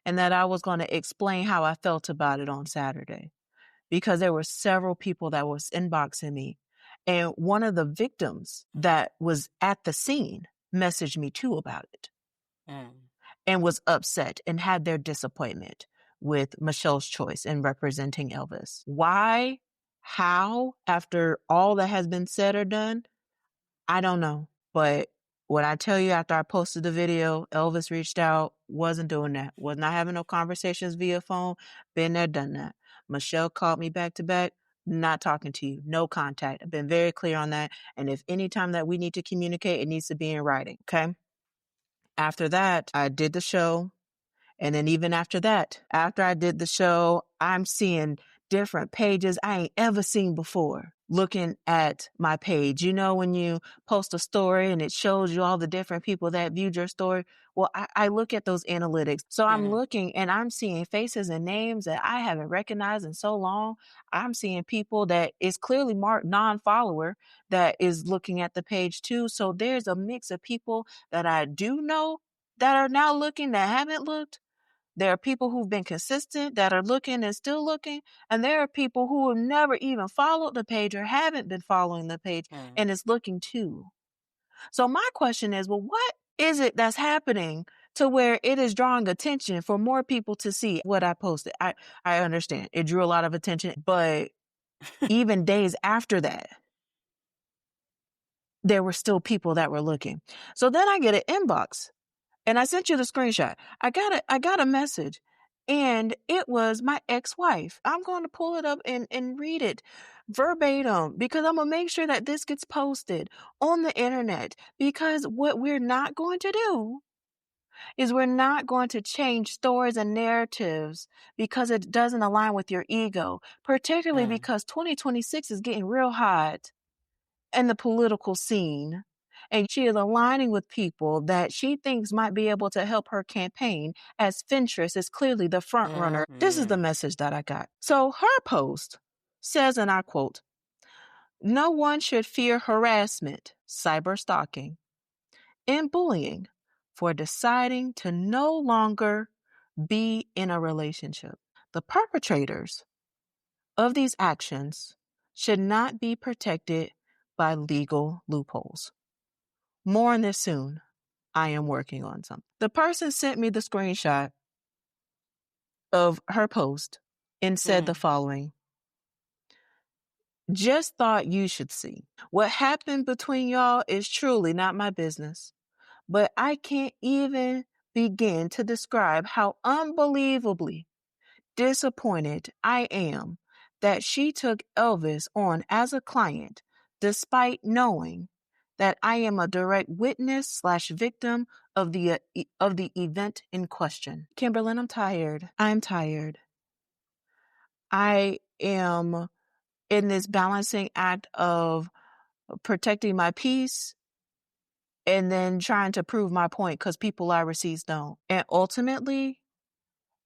and that I was going to explain how I felt about it on Saturday, because there were several people that was inboxing me. And one of the victims that was at the scene messaged me too about it and was upset and had their disappointment with Michelle's choice in representing Elvis. Why? How? After all that has been said or done, I don't know. But when I tell you, after I posted the video, Elvis reached out, wasn't doing that, was not having no conversations via phone, been there, done that. Michelle called me back to back, not talking to you, no contact. I've been very clear on that. And if any time that we need to communicate, it needs to be in writing, okay? After that, I did the show. And then even after that, after I did the show, I'm seeing different pages I ain't ever seen before. Looking at my page, when you post a story and it shows you all the different people that viewed your story. Well, I look at those analytics. So I'm looking and I'm seeing faces and names that I haven't recognized in so long. I'm seeing people that is clearly marked non-follower that is looking at the page too. So there's a mix of people that I do know that are now looking that haven't looked. There are people who've been consistent that are looking and still looking. And there are people who have never even followed the page or haven't been following the page and is looking too. So my question is, well, what is it that's happening to where it is drawing attention for more people to see what I posted? I understand it drew a lot of attention, but even days after that, there were still people that were looking. So then I get an inbox. And I sent you the screenshot. I got a message, and it was my ex-wife. I'm going to pull it up and read it verbatim, because I'm going to make sure that this gets posted on the internet, because what we're not going to do is we're not going to change stories and narratives because it doesn't align with your ego, particularly because 2026 is getting real hot in the political scene. And she is aligning with people that she thinks might be able to help her campaign, as Fintress is clearly the front runner. This is the message that I got. So her post says, and I quote, "No one should fear harassment, cyber stalking, and bullying for deciding to no longer be in a relationship. The perpetrators of these actions should not be protected by legal loopholes. More on this soon. I am working on something." The person sent me the screenshot of her post and said the following: "Just thought you should see. What happened between y'all is truly not my business, but I can't even begin to describe how unbelievably disappointed I am that she took Elvis on as a client, despite knowing that I am a direct witness / victim of the event in question. Kimberland, I'm tired. I'm tired. I am in this balancing act of protecting my peace and then trying to prove my point because people I receive don't. And ultimately,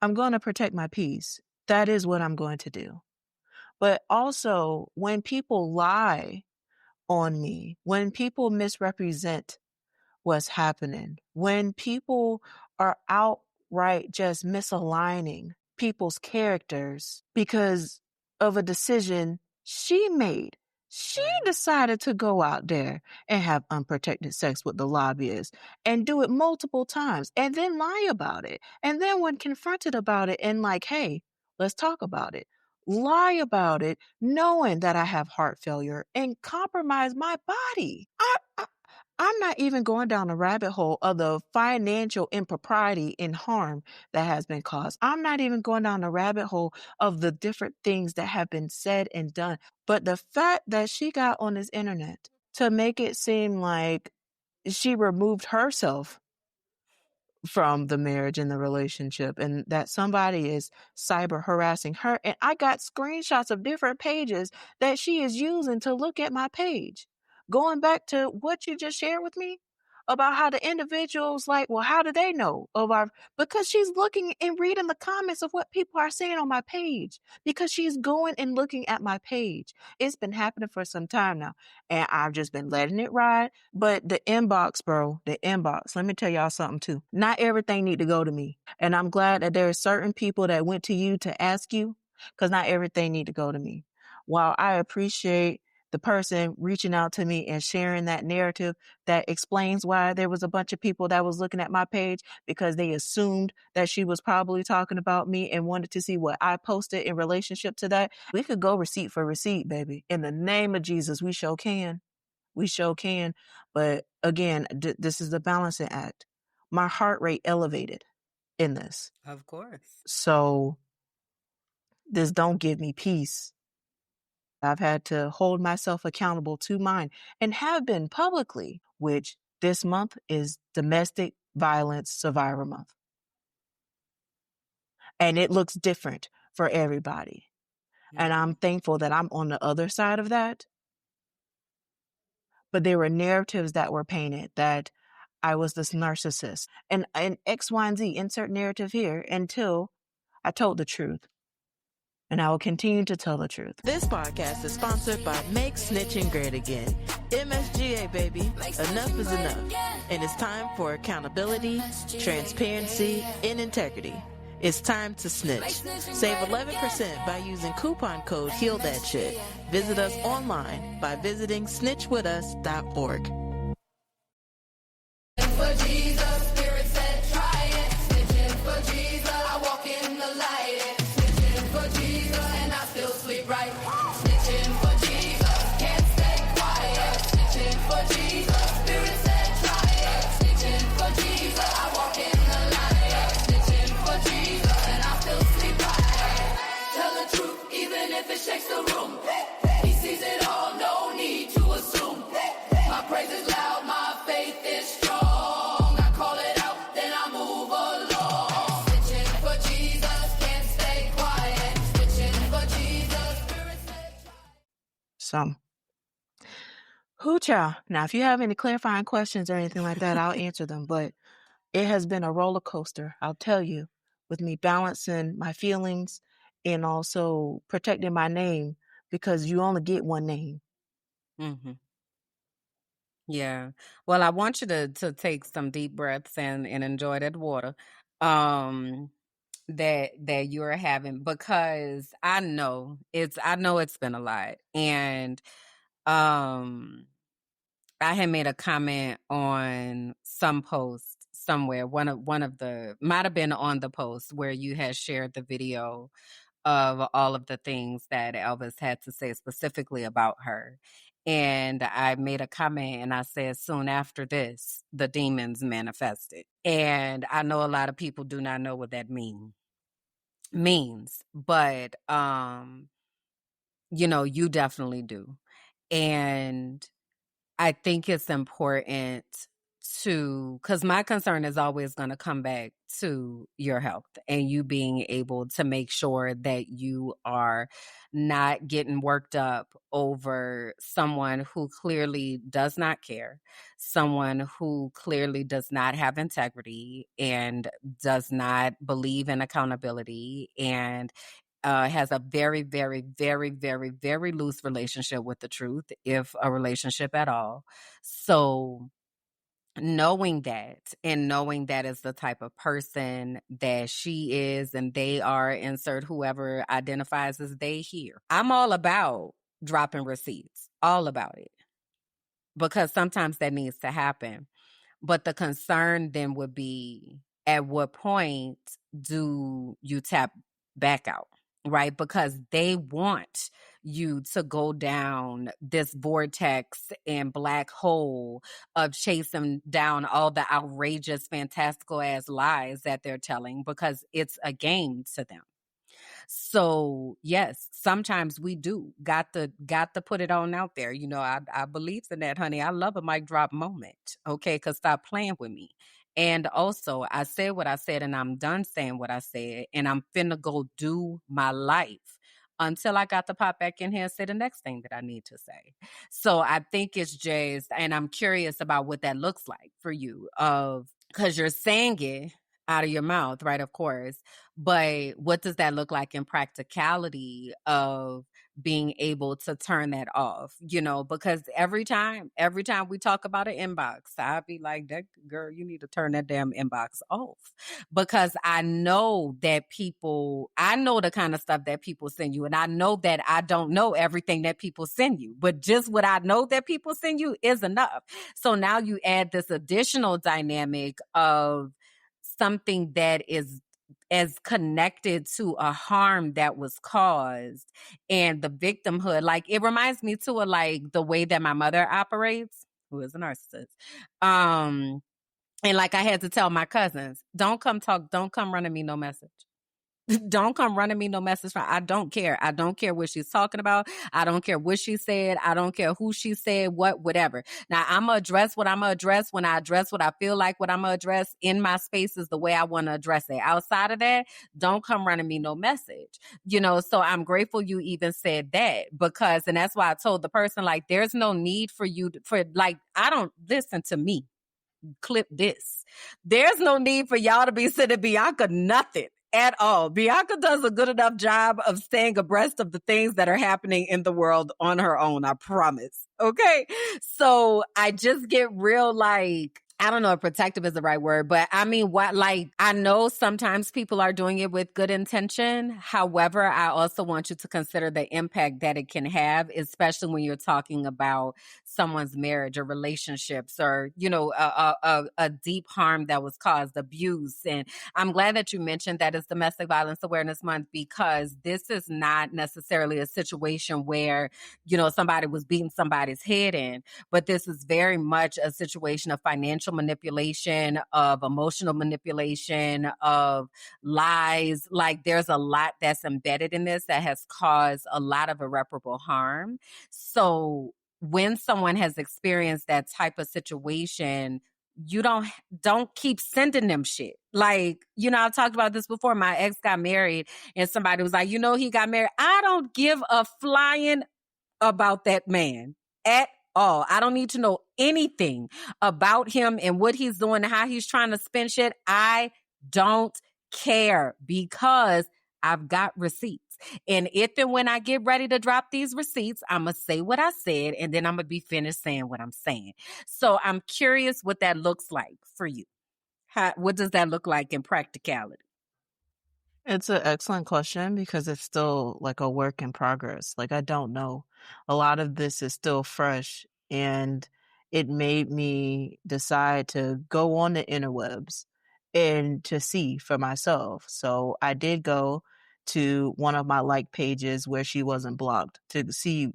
I'm going to protect my peace. That is what I'm going to do. But also, when people lie on me, when people misrepresent what's happening, when people are outright just misaligning people's characters because of a decision she made. She decided to go out there and have unprotected sex with the lobbyist and do it multiple times and then lie about it. And then when confronted about it and like, hey, let's talk about it, lie about it, knowing that I have heart failure and compromise my body. I'm not even going down the rabbit hole of the financial impropriety and harm that has been caused. I'm not even going down the rabbit hole of the different things that have been said and done. But the fact that she got on this internet to make it seem like she removed herself from the marriage and the relationship and that somebody is cyber harassing her. And I got screenshots of different pages that she is using to look at my page. Going back to what you just shared with me about how the individuals like, well, how do they know of our, because she's looking and reading the comments of what people are saying on my page because she's going and looking at my page. It's been happening for some time now and I've just been letting it ride. But the inbox, bro, the inbox, let me tell y'all something too. Not everything need to go to me. And I'm glad that there are certain people that went to you to ask you because not everything need to go to me. While I appreciate the person reaching out to me and sharing that narrative that explains why there was a bunch of people that was looking at my page because they assumed that she was probably talking about me and wanted to see what I posted in relationship to that. We could go receipt for receipt, baby. In the name of Jesus, we sure can. We sure can. But again, this is the balancing act. My heart rate elevated in this. Of course. So this don't give me peace. I've had to hold myself accountable to mine and have been publicly, which this month is Domestic Violence Survivor Month. And it looks different for everybody. And I'm thankful that I'm on the other side of that. But there were narratives that were painted that I was this narcissist and X, Y, and Z, insert narrative here until I told the truth. And I will continue to tell the truth. This podcast is sponsored by Make Snitching Great Again. MSGA, baby. Enough is enough. And it's time for accountability, transparency, and integrity. It's time to snitch. Save 11% by using coupon code HEALTHATSHIT. Visit us online by visiting snitchwithus.org. For Jesus, Spirit said, try it. Snitching for Jesus, I walk in the light. Snitching for Jesus, and I still sleep right. Snitching for Jesus, can't stay quiet. Snitching for Jesus, Spirit said, try it. Snitching for Jesus, I walk in the light. Snitching for Jesus, and I still sleep right. Tell the truth, even if it shakes the room. He sees it all, no need to assume. My praise is loud, my faith is strong. So, child. Now, if you have any clarifying questions or anything like that, I'll answer them. But it has been a roller coaster, I'll tell you, with me balancing my feelings and also protecting my name because you only get one name. Mm-hmm. Yeah. Well, I want you to take some deep breaths and enjoy that water that you're having because I know it's been a lot. And I had made a comment on some post somewhere. One of the might have been on the post where you had shared the video of all of the things that Elvis had to say specifically about her. And I made a comment and I said, soon after this, the demons manifested. And I know a lot of people do not know what that means, but you definitely do. And I think it's important because my concern is always going to come back to your health and you being able to make sure that you are not getting worked up over someone who clearly does not care, someone who clearly does not have integrity and does not believe in accountability and has a very, very, very, very, very loose relationship with the truth, if a relationship at all. So knowing that and knowing that is the type of person that she is and they are, insert whoever identifies as they here. I'm all about dropping receipts, all about it, because sometimes that needs to happen. But the concern then would be, at what point do you tap back out, right? Because they want you to go down this vortex and black hole of chasing down all the outrageous, fantastical ass lies that they're telling, because it's a game to them. So yes, sometimes we do got to put it on out there. I believe in that, honey. I love a mic drop moment. Okay, because stop playing with me. And also, I said what I said, and I'm done saying what I said, and I'm finna go do my life until I got to pop back in here and say the next thing that I need to say. So I think it's just, and I'm curious about what that looks like for you, because you're saying it out of your mouth, right? Of course. But what does that look like in practicality of being able to turn that off? Because every time we talk about an inbox, I'd be like, that girl, you need to turn that damn inbox off. Because I know the kind of stuff that people send you. And I know that I don't know everything that people send you, but just what I know that people send you is enough. So now you add this additional dynamic of something that is as connected to a harm that was caused and the victimhood. Like, it reminds me too of like the way that my mother operates, who is a narcissist. And like, I had to tell my cousins, don't come running me no message. Don't come running me no message. I don't care. I don't care what she's talking about. I don't care what she said. I don't care who she said, whatever. Now, I'm going to address what I'm going to address when I address what I feel like what I'm going to address in my spaces the way I want to address it. Outside of that, don't come running me no message. So I'm grateful you even said that, because, and that's why I told the person, like, there's no need for you I don't listen to me. Clip this. There's no need for y'all to be sending Bianca nothing at all. Bianca does a good enough job of staying abreast of the things that are happening in the world on her own, I promise. Okay? So I just get real, like, I don't know if protective is the right word, but I mean, I know sometimes people are doing it with good intention. However, I also want you to consider the impact that it can have, especially when you're talking about someone's marriage or relationships, or, a deep harm that was caused, abuse. And I'm glad that you mentioned that it's Domestic Violence Awareness Month, because this is not necessarily a situation where, somebody was beating somebody's head in, but this is very much a situation of financial manipulation, of emotional manipulation, of lies. Like, there's a lot that's embedded in this that has caused a lot of irreparable harm. So when someone has experienced that type of situation, you don't keep sending them shit. Like, I talked about this before. My ex got married and somebody was like, he got married. I don't give a flying about that man at all. I don't need to know anything about him and what he's doing and how he's trying to spend shit. I don't care, because I've got receipts. And if and when I get ready to drop these receipts, I'm going to say what I said, and then I'm going to be finished saying what I'm saying. So I'm curious what that looks like for you. What does that look like in practicality? It's an excellent question, because it's still like a work in progress. Like, I don't know. A lot of this is still fresh, and it made me decide to go on the interwebs and to see for myself. So I did go to one of my like pages where she wasn't blocked, to see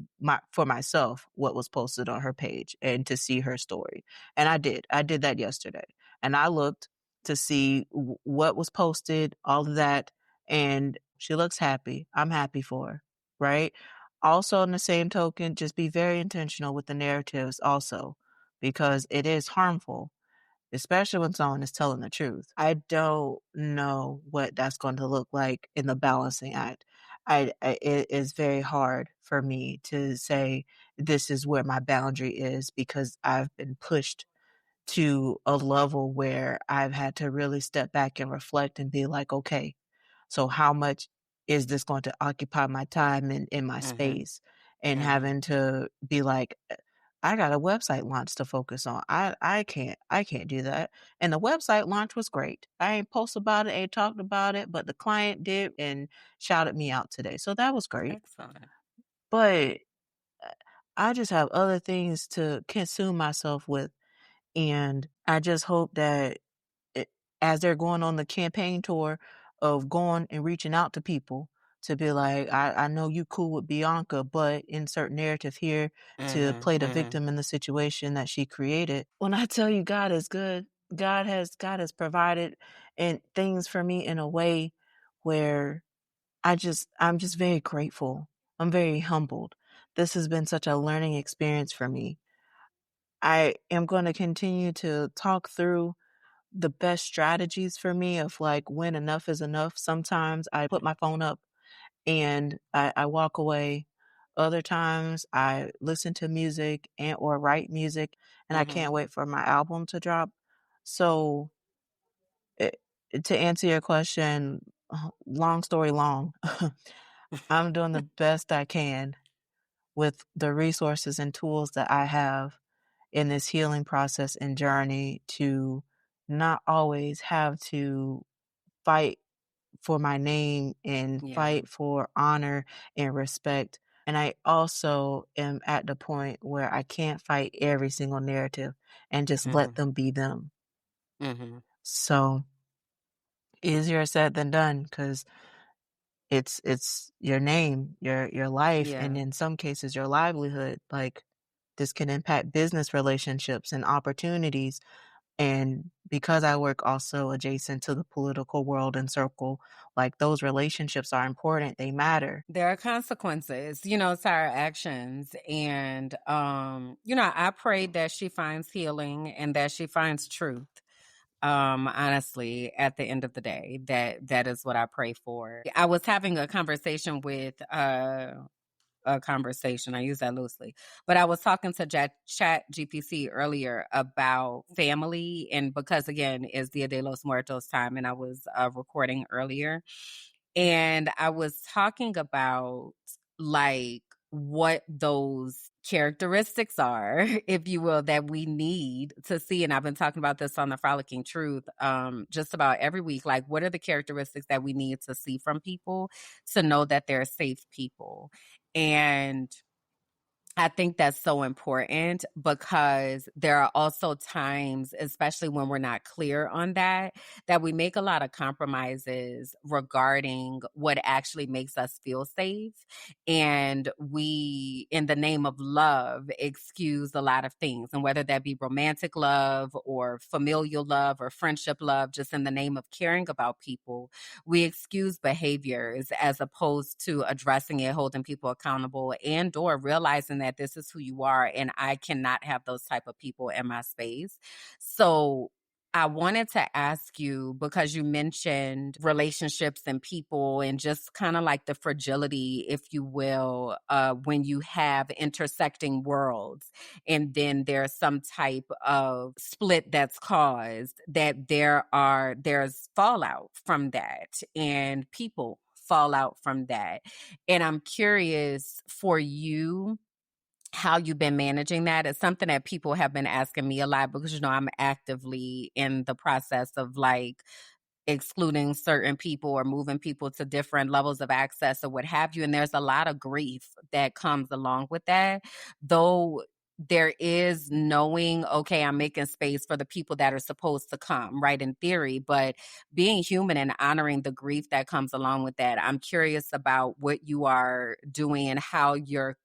for myself what was posted on her page and to see her story. And I did that yesterday, and I looked to see what was posted, all of that. And she looks happy. I'm happy for her, right? Also, in the same token, just be very intentional with the narratives also, because it is harmful, especially when someone is telling the truth. I don't know what that's going to look like in the balancing act. It is very hard for me to say this is where my boundary is, because I've been pushed to a level where I've had to really step back and reflect and be like, okay, so how much is this going to occupy my time and in my Mm-hmm. space? And Mm-hmm. having to be like, I got a website launch to focus on. I can't do that. And the website launch was great. I ain't post about it, ain't talked about it, but the client did and shouted me out today. So that was great. Excellent. But I just have other things to consume myself with. And I just hope that it, as they're going on the campaign tour of going and reaching out to people to be like, I know you cool with Bianca, but insert narrative here to Mm-hmm. play the Mm-hmm. victim in the situation that she created. When I tell you God is good, God has provided and things for me in a way where I'm just very grateful. I'm very humbled. This has been such a learning experience for me. I am going to continue to talk through the best strategies for me of like when enough is enough. Sometimes I put my phone up and I walk away. Other times I listen to music and or write music, and I Mm-hmm. can't wait for my album to drop. So it, to answer your question, long story long, I'm doing the best I can with the resources and tools that I have in this healing process and journey to not always have to fight for my name and Yeah. fight for honor and respect. And I also am at the point where I can't fight every single narrative and just let Mm-hmm. them be them. Mm-hmm. So easier said than done, because it's your name, your life, Yeah. and in some cases your livelihood. Like this can impact business relationships and opportunities. And because I work also adjacent to the political world and circle, like those relationships are important. They matter. There are consequences, to our actions. And I pray that she finds healing and that she finds truth. Honestly, at the end of the day, that is what I pray for. I was having a conversation with a conversation. I use that loosely, but I was talking to Chat GPC earlier about family, and because again, it's Dia de los Muertos time, and I was recording earlier, and I was talking about like what those characteristics are, if you will, that we need to see. And I've been talking about this on the Frolicking Truth just about every week. Like, what are the characteristics that we need to see from people to know that they're safe people? And I think that's so important because there are also times, especially when we're not clear on that we make a lot of compromises regarding what actually makes us feel safe. And we, in the name of love, excuse a lot of things. And whether that be romantic love or familial love or friendship love, just in the name of caring about people, we excuse behaviors as opposed to addressing it, holding people accountable, and or realizing that this is who you are and I cannot have those type of people in my space. So I wanted to ask you, because you mentioned relationships and people and just kind of like the fragility, if you will, when you have intersecting worlds and then there's some type of split that's caused, that there's fallout from that and people fall out from that. And I'm curious for you how you've been managing that. It's something that people have been asking me a lot because, I'm actively in the process of like excluding certain people or moving people to different levels of access or what have you. And there's a lot of grief that comes along with that, though. There is knowing, okay, I'm making space for the people that are supposed to come, right, in theory, but being human and honoring the grief that comes along with that. I'm curious about what you are doing and how you're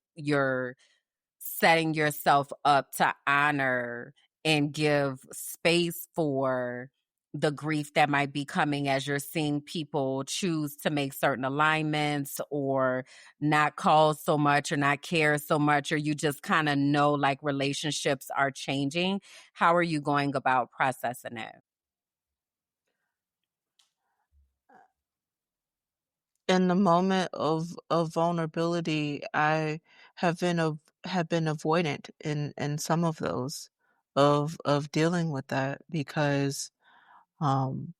setting yourself up to honor and give space for the grief that might be coming as you're seeing people choose to make certain alignments or not call so much or not care so much, or you just kind of know like relationships are changing? How are you going about processing it? In the moment of vulnerability, I have been avoidant in some of those of dealing with that because um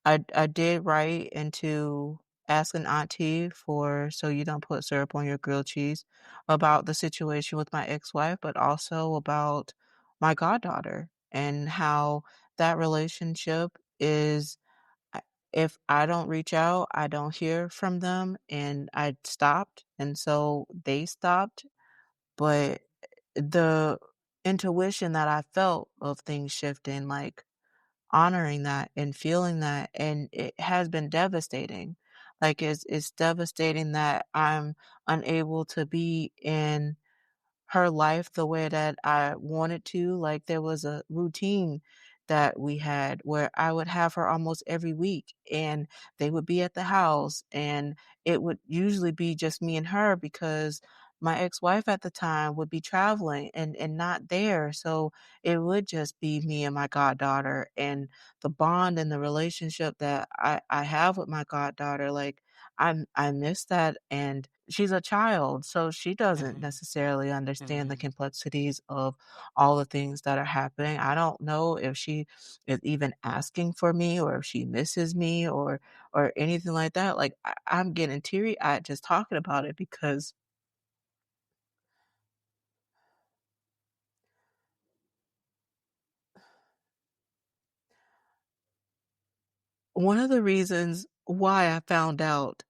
I did write into ask an auntie for so you don't put syrup on your grilled cheese about the situation with my ex-wife, but also about my goddaughter and how that relationship is I if I don't reach out, I don't hear from them, and I stopped, and so they stopped, but the intuition that I felt of things shifting, like, honoring that and feeling that, and it has been devastating. Like, it's devastating that I'm unable to be in her life the way that I wanted to. Like, there was a routine that we had where I would have her almost every week, and they would be at the house, and it would usually be just me and her because my ex-wife at the time would be traveling and not there. So it would just be me and my goddaughter, and the bond and the relationship that I have with my goddaughter, like I miss that, and she's a child, so she doesn't Mhm, necessarily understand the mhm, complexities of all the things that are happening. I don't know if she is even asking for me or if she misses me or anything like that. Like I'm getting teary-eyed just talking about it because one of the reasons why I found out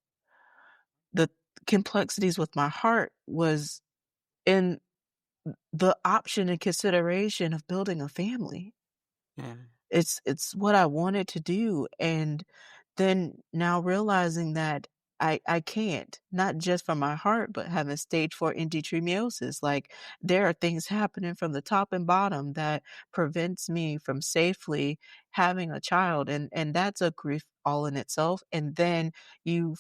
the complexities with my heart was in the option and consideration of building a family. yeah, It's what I wanted to do, and then now realizing that I can't, not just from my heart, but having stage 4 endometriosis, like, there are things happening from the top and bottom that prevents me from safely having a child, and that's a grief all in itself, and then you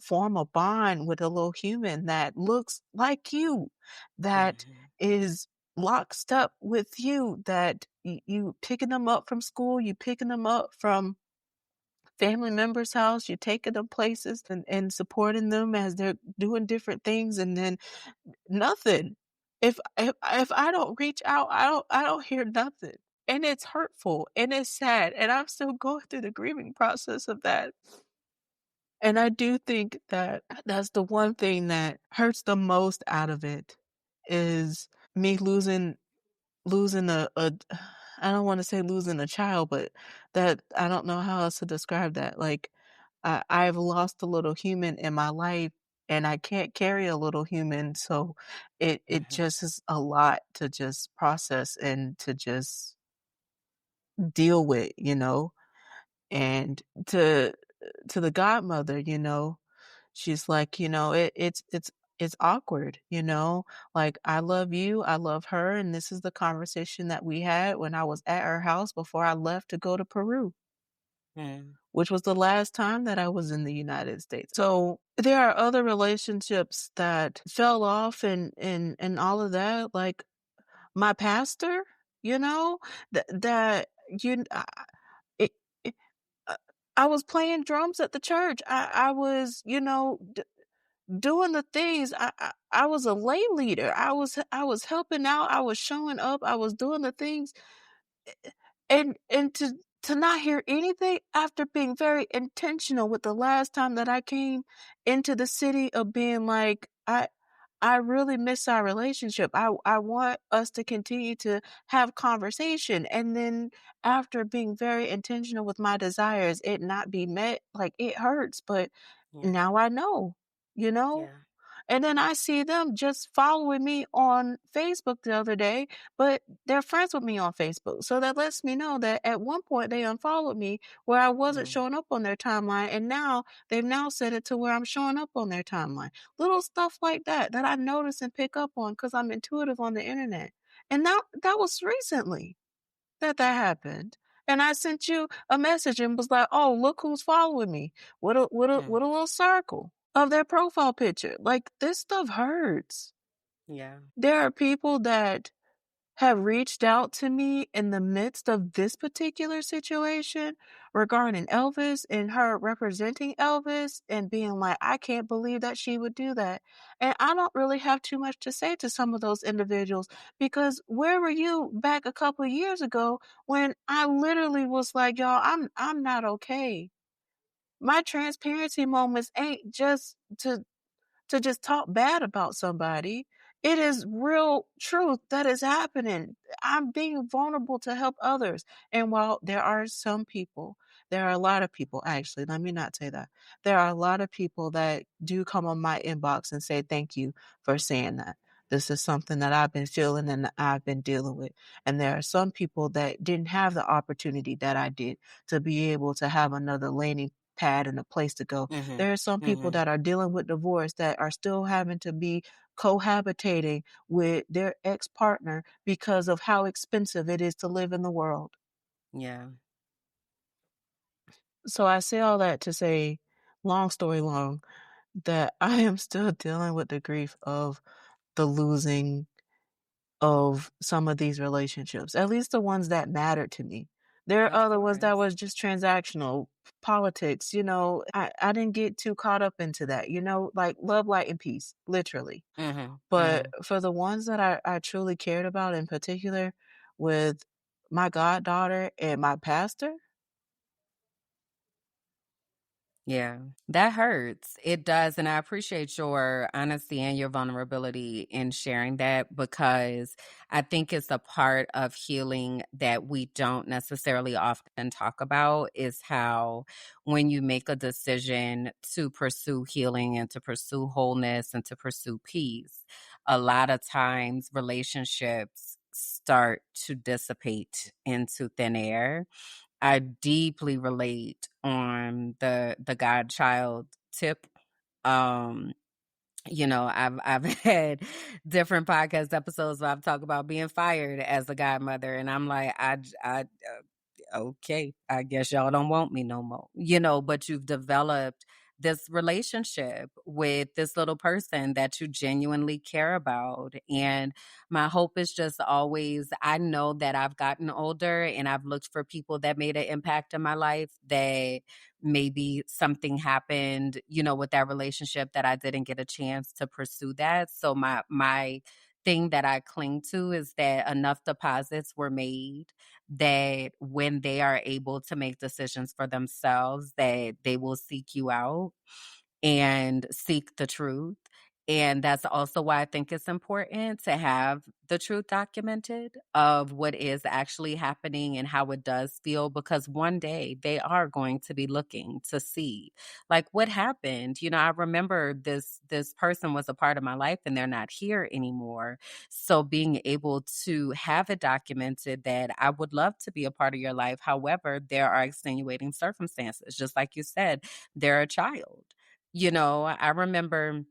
form a bond with a little human that looks like you, that mhm, is lockstep with you, that you picking them up from school, you picking them up from family members' house, you're taking them places and supporting them as they're doing different things, and then nothing. If I don't reach out, I don't hear nothing. And it's hurtful and it's sad. And I'm still going through the grieving process of that. And I do think that that's the one thing that hurts the most out of it is me losing a I don't wanna say losing a child, but that I don't know how else to describe that, like, I've lost a little human in my life, and I can't carry a little human, so it mhm, just is a lot to just process and to just deal with, you know? And to the godmother, she's like, it's awkward, like I love you, I love her, and this is the conversation that we had when I was at her house before I left to go to Peru, mhm, which was the last time that I was in the United States. So there are other relationships that fell off and all of that, like my pastor, you know, that you it, it uh, I was playing drums at the church. I was, doing the things. I was a lay leader. I was helping out. I was showing up. I was doing the things, and to not hear anything after being very intentional with the last time that I came into the city of being like I really miss our relationship. I want us to continue to have conversation. And then after being very intentional with my desires, it not be met, like it hurts, but yeah, now I know, you know? yeah, And then I see them just following me on Facebook the other day, but they're friends with me on Facebook. So that lets me know that at one point they unfollowed me where I wasn't mhm, showing up on their timeline. And now they've now set it to where I'm showing up on their timeline. Little stuff like that that I notice and pick up on because I'm intuitive on the internet. And that was recently that happened. And I sent you a message and was like, "Oh, look who's following me," with a with a little circle of their profile picture. Like, this stuff hurts. Yeah. There are people that have reached out to me in the midst of this particular situation regarding Elvis and her representing Elvis and being like, "I can't believe that she would do that." And I don't really have too much to say to some of those individuals because where were you back a couple of years ago when I literally was like, "Y'all, I'm not okay." My transparency moments ain't just to just talk bad about somebody. It is real truth that is happening. I'm being vulnerable to help others. And while there are some people, there are a lot of people, actually, let me not say that. There are a lot of people that do come on my inbox and say, "Thank you for saying that. This is something that I've been feeling and that I've been dealing with." And there are some people that didn't have the opportunity that I did to be able to have another landing pad and a place to go. Mm-hmm. There are some people that are dealing with divorce that are still having to be cohabitating with their ex-partner because of how expensive it is to live in the world. Yeah. So I say all that to say, long story long, that I am still dealing with the grief of the losing of some of these relationships, at least the ones that mattered to me. There are Of other ones that course. was just transactional, politics, I didn't get too caught up into that, like love, light, and peace, literally. Mm-hmm. But Mm-hmm. for the ones that I truly cared about in particular with my goddaughter and my pastor, Yeah, that hurts. It does. And I appreciate your honesty and your vulnerability in sharing that because I think it's a part of healing that we don't necessarily often talk about is how when you make a decision to pursue healing and to pursue wholeness and to pursue peace, a lot of times relationships start to dissipate into thin air. I deeply relate on the godchild tip. Um, I've had different podcast episodes where I've talked about being fired as a godmother, and I'm like, okay, I guess y'all don't want me no more. But you've developed this relationship with this little person that you genuinely care about. And my hope is just always, I know that I've gotten older and I've looked for people that made an impact in my life that maybe something happened, with that relationship that I didn't get a chance to pursue that. So my thing that I cling to is that enough deposits were made that when they are able to make decisions for themselves, that they will seek you out and seek the truth. And that's also why I think it's important to have the truth documented of what is actually happening and how it does feel, because one day they are going to be looking to see like what happened. I remember this person was a part of my life and they're not here anymore. So being able to have it documented that I would love to be a part of your life. However, there are extenuating circumstances, just like you said, they're a child. I remember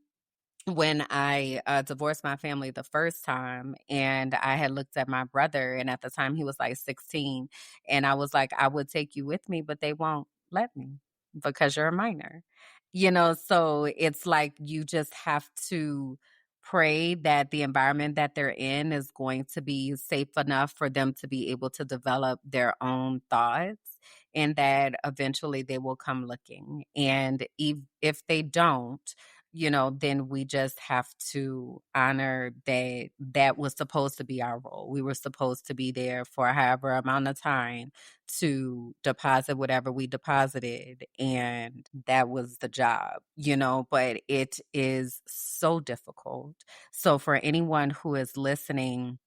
when I divorced my family the first time and I had looked at my brother, and at the time he was like 16, and I was like, I would take you with me, but they won't let me because you're a minor. So it's like you just have to pray that the environment that they're in is going to be safe enough for them to be able to develop their own thoughts, and that eventually they will come looking. And if they don't, then we just have to honor that that was supposed to be our role. We were supposed to be there for however amount of time to deposit whatever we deposited. And that was the job, but it is so difficult. So for anyone who is listening,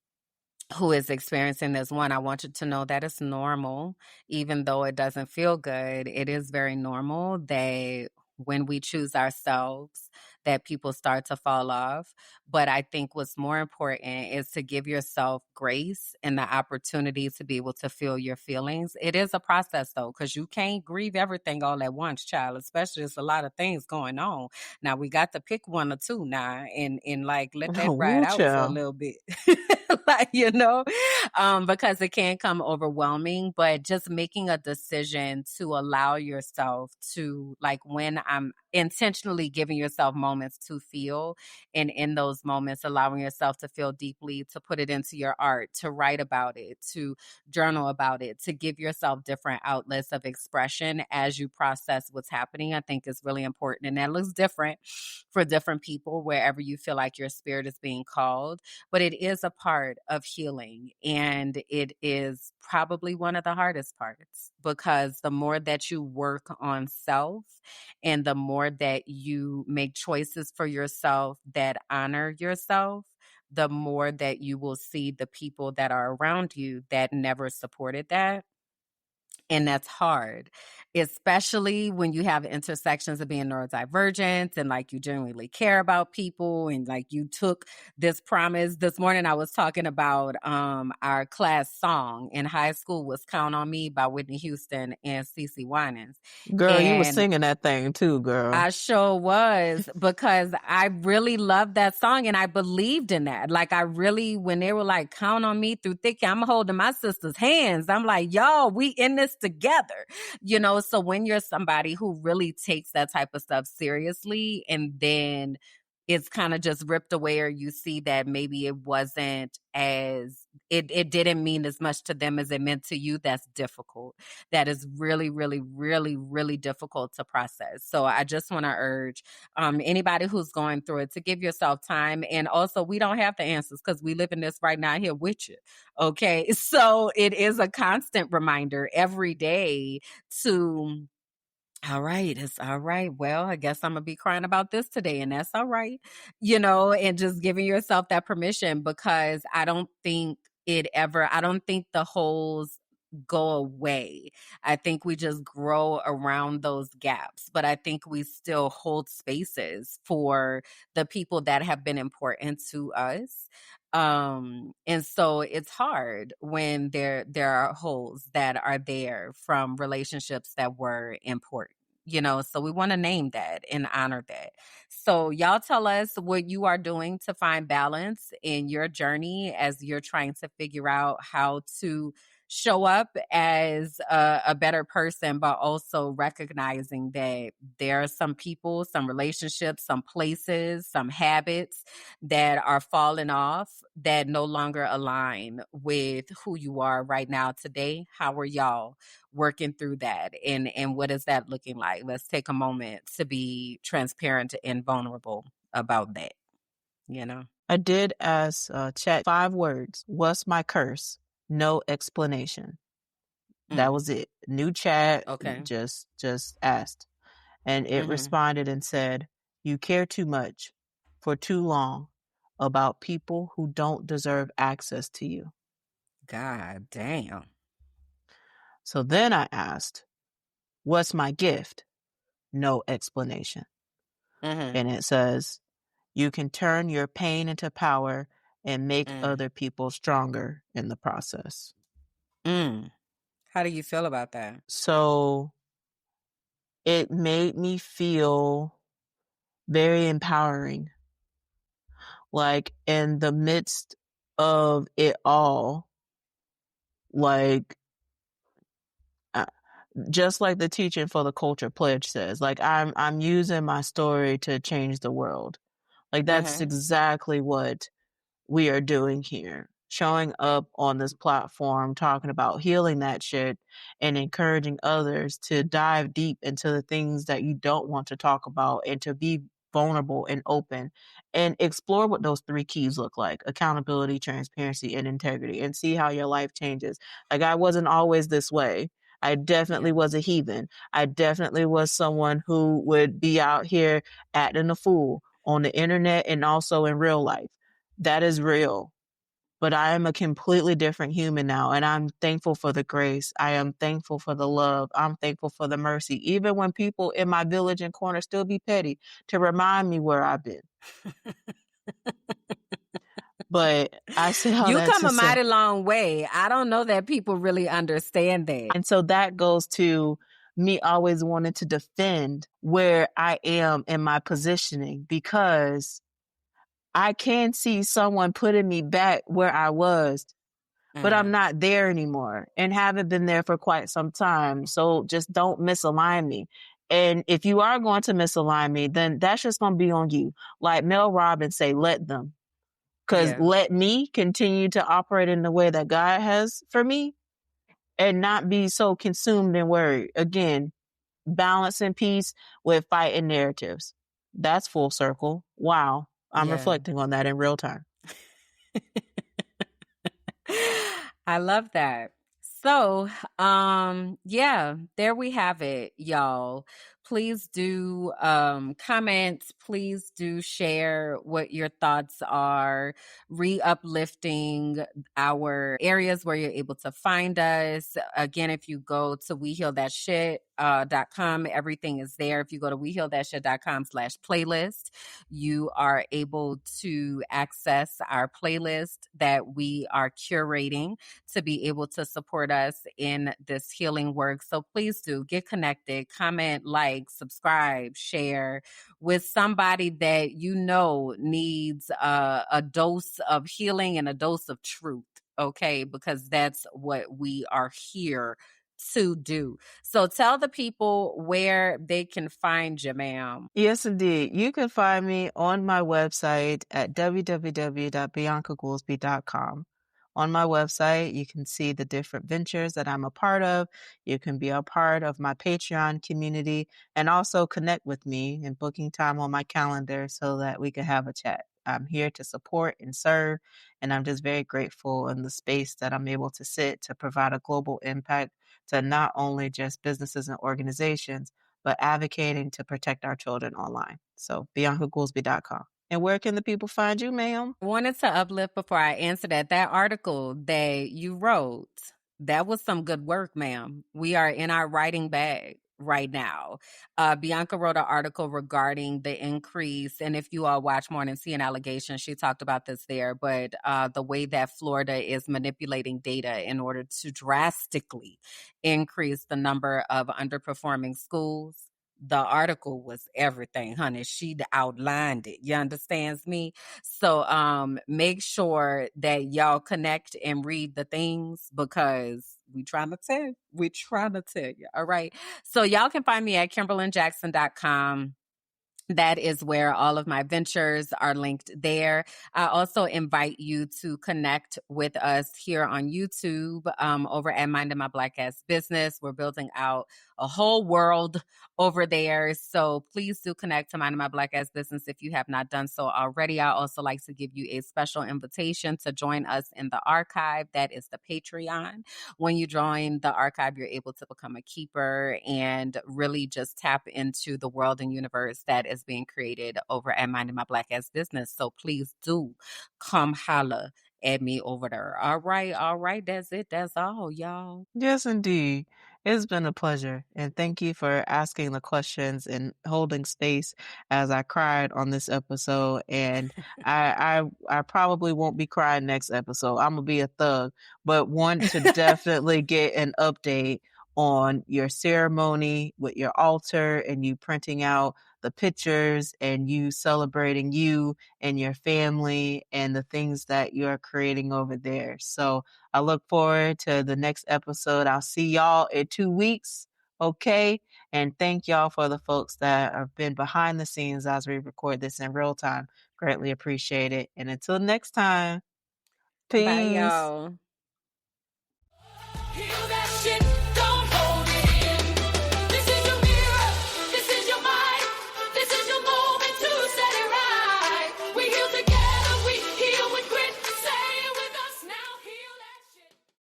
who is experiencing this, one, I want you to know that it's normal, even though it doesn't feel good. It is very normal that when we choose ourselves, that people start to fall off. But I think what's more important is to give yourself grace and the opportunity to be able to feel your feelings. It is a process though, because you can't grieve everything all at once, child, especially there's a lot of things going on. Now we got to pick one or two now and like let that ride woo out for a child. little bit. like, because it can come overwhelming, but just making a decision to allow yourself to, like, when I'm intentionally giving yourself moments to feel, and in those moments, allowing yourself to feel deeply, to put it into your art, to write about it, to journal about it, to give yourself different outlets of expression as you process what's happening, I think is really important. And that looks different for different people, wherever you feel like your spirit is being called. But it is a part of healing. And it is probably one of the hardest parts, because the more that you work on self and the more that you make choices for yourself that honor yourself, the more that you will see the people that are around you that never supported that. And that's hard, especially when you have intersections of being neurodivergent and like you genuinely care about people, and like you took this promise. This morning I was talking about our class song in high school was Count on Me by Whitney Houston and CeCe Winans. Girl, you was And singing that thing too, girl. I sure was, because I really loved that song and I believed in that. Like, I really, when they were like, count on me through thick, I'm holding my sister's hands. I'm like, y'all, we in this together, So when you're somebody who really takes that type of stuff seriously, and then it's kind of just ripped away, or you see that maybe it wasn't it didn't mean as much to them as it meant to you, that's difficult. That is really, really, really, really difficult to process. So I just want to urge anybody who's going through it to give yourself time. And also, we don't have the answers, because we live in this right now here with you. Okay. So it is a constant reminder every day to, all right, it's all right. Well, I guess I'm going to be crying about this today, and that's all right. And just giving yourself that permission, because I don't think the holes go away. I think we just grow around those gaps, but I think we still hold spaces for the people that have been important to us. And so it's hard when there are holes that are there from relationships that were important. So we want to name that and honor that. So y'all tell us what you are doing to find balance in your journey as you're trying to figure out how to show up as a better person, but also recognizing that there are some people, some relationships, some places, some habits that are falling off, that no longer align with who you are right now today. How are y'all working through that? And what is that looking like? Let's take a moment to be transparent and vulnerable about that, I did ask chat 5 words. What's my curse? No explanation. That was it. New chat. Okay. Just asked. And it responded and said, you care too much for too long about people who don't deserve access to you. God damn. So then I asked, what's my gift? No explanation. And it says, you can turn your pain into power and make other people stronger in the process. How do you feel about that? So it made me feel very empowering. Like, in the midst of it all, like, just like the Teaching for the Culture pledge says, like, I'm using my story to change the world. Like, that's exactly what we are doing here. Showing up on this platform, talking about healing that shit, and encouraging others to dive deep into the things that you don't want to talk about, and to be vulnerable and open, and explore what those 3 keys look like: accountability, transparency, and integrity, and see how your life changes. Like, I wasn't always this way. I definitely was a heathen. I definitely was someone who would be out here acting a fool on the internet and also in real life. That is real. But I am a completely different human now, and I'm thankful for the grace. I am thankful for the love. I'm thankful for the mercy. Even when people in my village and corner still be petty to remind me where I've been. But I say all you that come to a say, mighty long way. I don't know that people really understand that. and so that goes to me always wanting to defend where I am in my positioning, because I can see someone putting me back where I was, but I'm not there anymore and haven't been there for quite some time. So just don't misalign me. And if you are going to misalign me, then that's just going to be on you. Like Mel Robbins say, let them. Because Yeah. let me continue to operate in the way that God has for me and not be so consumed and worried. Again, balance and peace with fighting narratives. That's full circle. Wow. I'm Yeah. reflecting on that in real time. I love that. So, yeah, there we have it, y'all. Please do comment, please do share what your thoughts are, re-uplifting our areas where you're able to find us. Again, if you go to wehealthatshit.com, everything is there. If you go to wehealthatshit.com/playlist, you are able to access our playlist that we are curating to be able to support us in this healing work. So please do get connected, comment, like, subscribe, share with somebody that you know needs a dose of healing and a dose of truth. Okay, because that's what we are here to do. So tell the people where they can find you, ma'am. Yes, indeed. You can find me on my website at www.biancagoolsby.com. On my website, you can see the different ventures that I'm a part of. You can be a part of my Patreon community and also connect with me in booking time on my calendar so that we can have a chat. I'm here to support and serve, and I'm just very grateful in the space that I'm able to sit to provide a global impact to not only just businesses and organizations, but advocating to protect our children online. So BiancaGoolsby.com. And where can the people find you, ma'am? I wanted to uplift before I answer that article that you wrote, that was some good work, ma'am. We are in our writing bag right now. Bianca wrote an article regarding the increase, and if you all watch Morning Sea and Allegations, she talked about this there, but the way that Florida is manipulating data in order to drastically increase the number of underperforming schools. The article was everything, honey. She outlined it. You understands me? So make sure that y'all connect and read the things because we trying to tell you. All right. So y'all can find me at KimberlandJackson.com. That is where all of my ventures are linked there. I also invite you to connect with us here on YouTube over at Minding My Black Ass Business. We're building out a whole world over there. So please do connect to Minding My Black Ass Business if you have not done so already. I also like to give you a special invitation to join us in the archive. That is the Patreon. When you join the archive, you're able to become a keeper and really just tap into the world and universe that is being created over at Minding My Black Ass Business. So please do come holla at me over there. All right. That's it. That's all, y'all. Yes, indeed. It's been a pleasure. And thank you for asking the questions and holding space as I cried on this episode. And I probably won't be crying next episode. I'm gonna be a thug, but want to definitely get an update on your ceremony with your altar and you printing out the pictures and you celebrating you and your family and the things that you're creating over there. So I look forward to the next episode. I'll see y'all in 2 weeks. Okay. And thank y'all for the folks that have been behind the scenes as we record this in real time. Greatly appreciate it. And until next time, Bye, peace. y'all.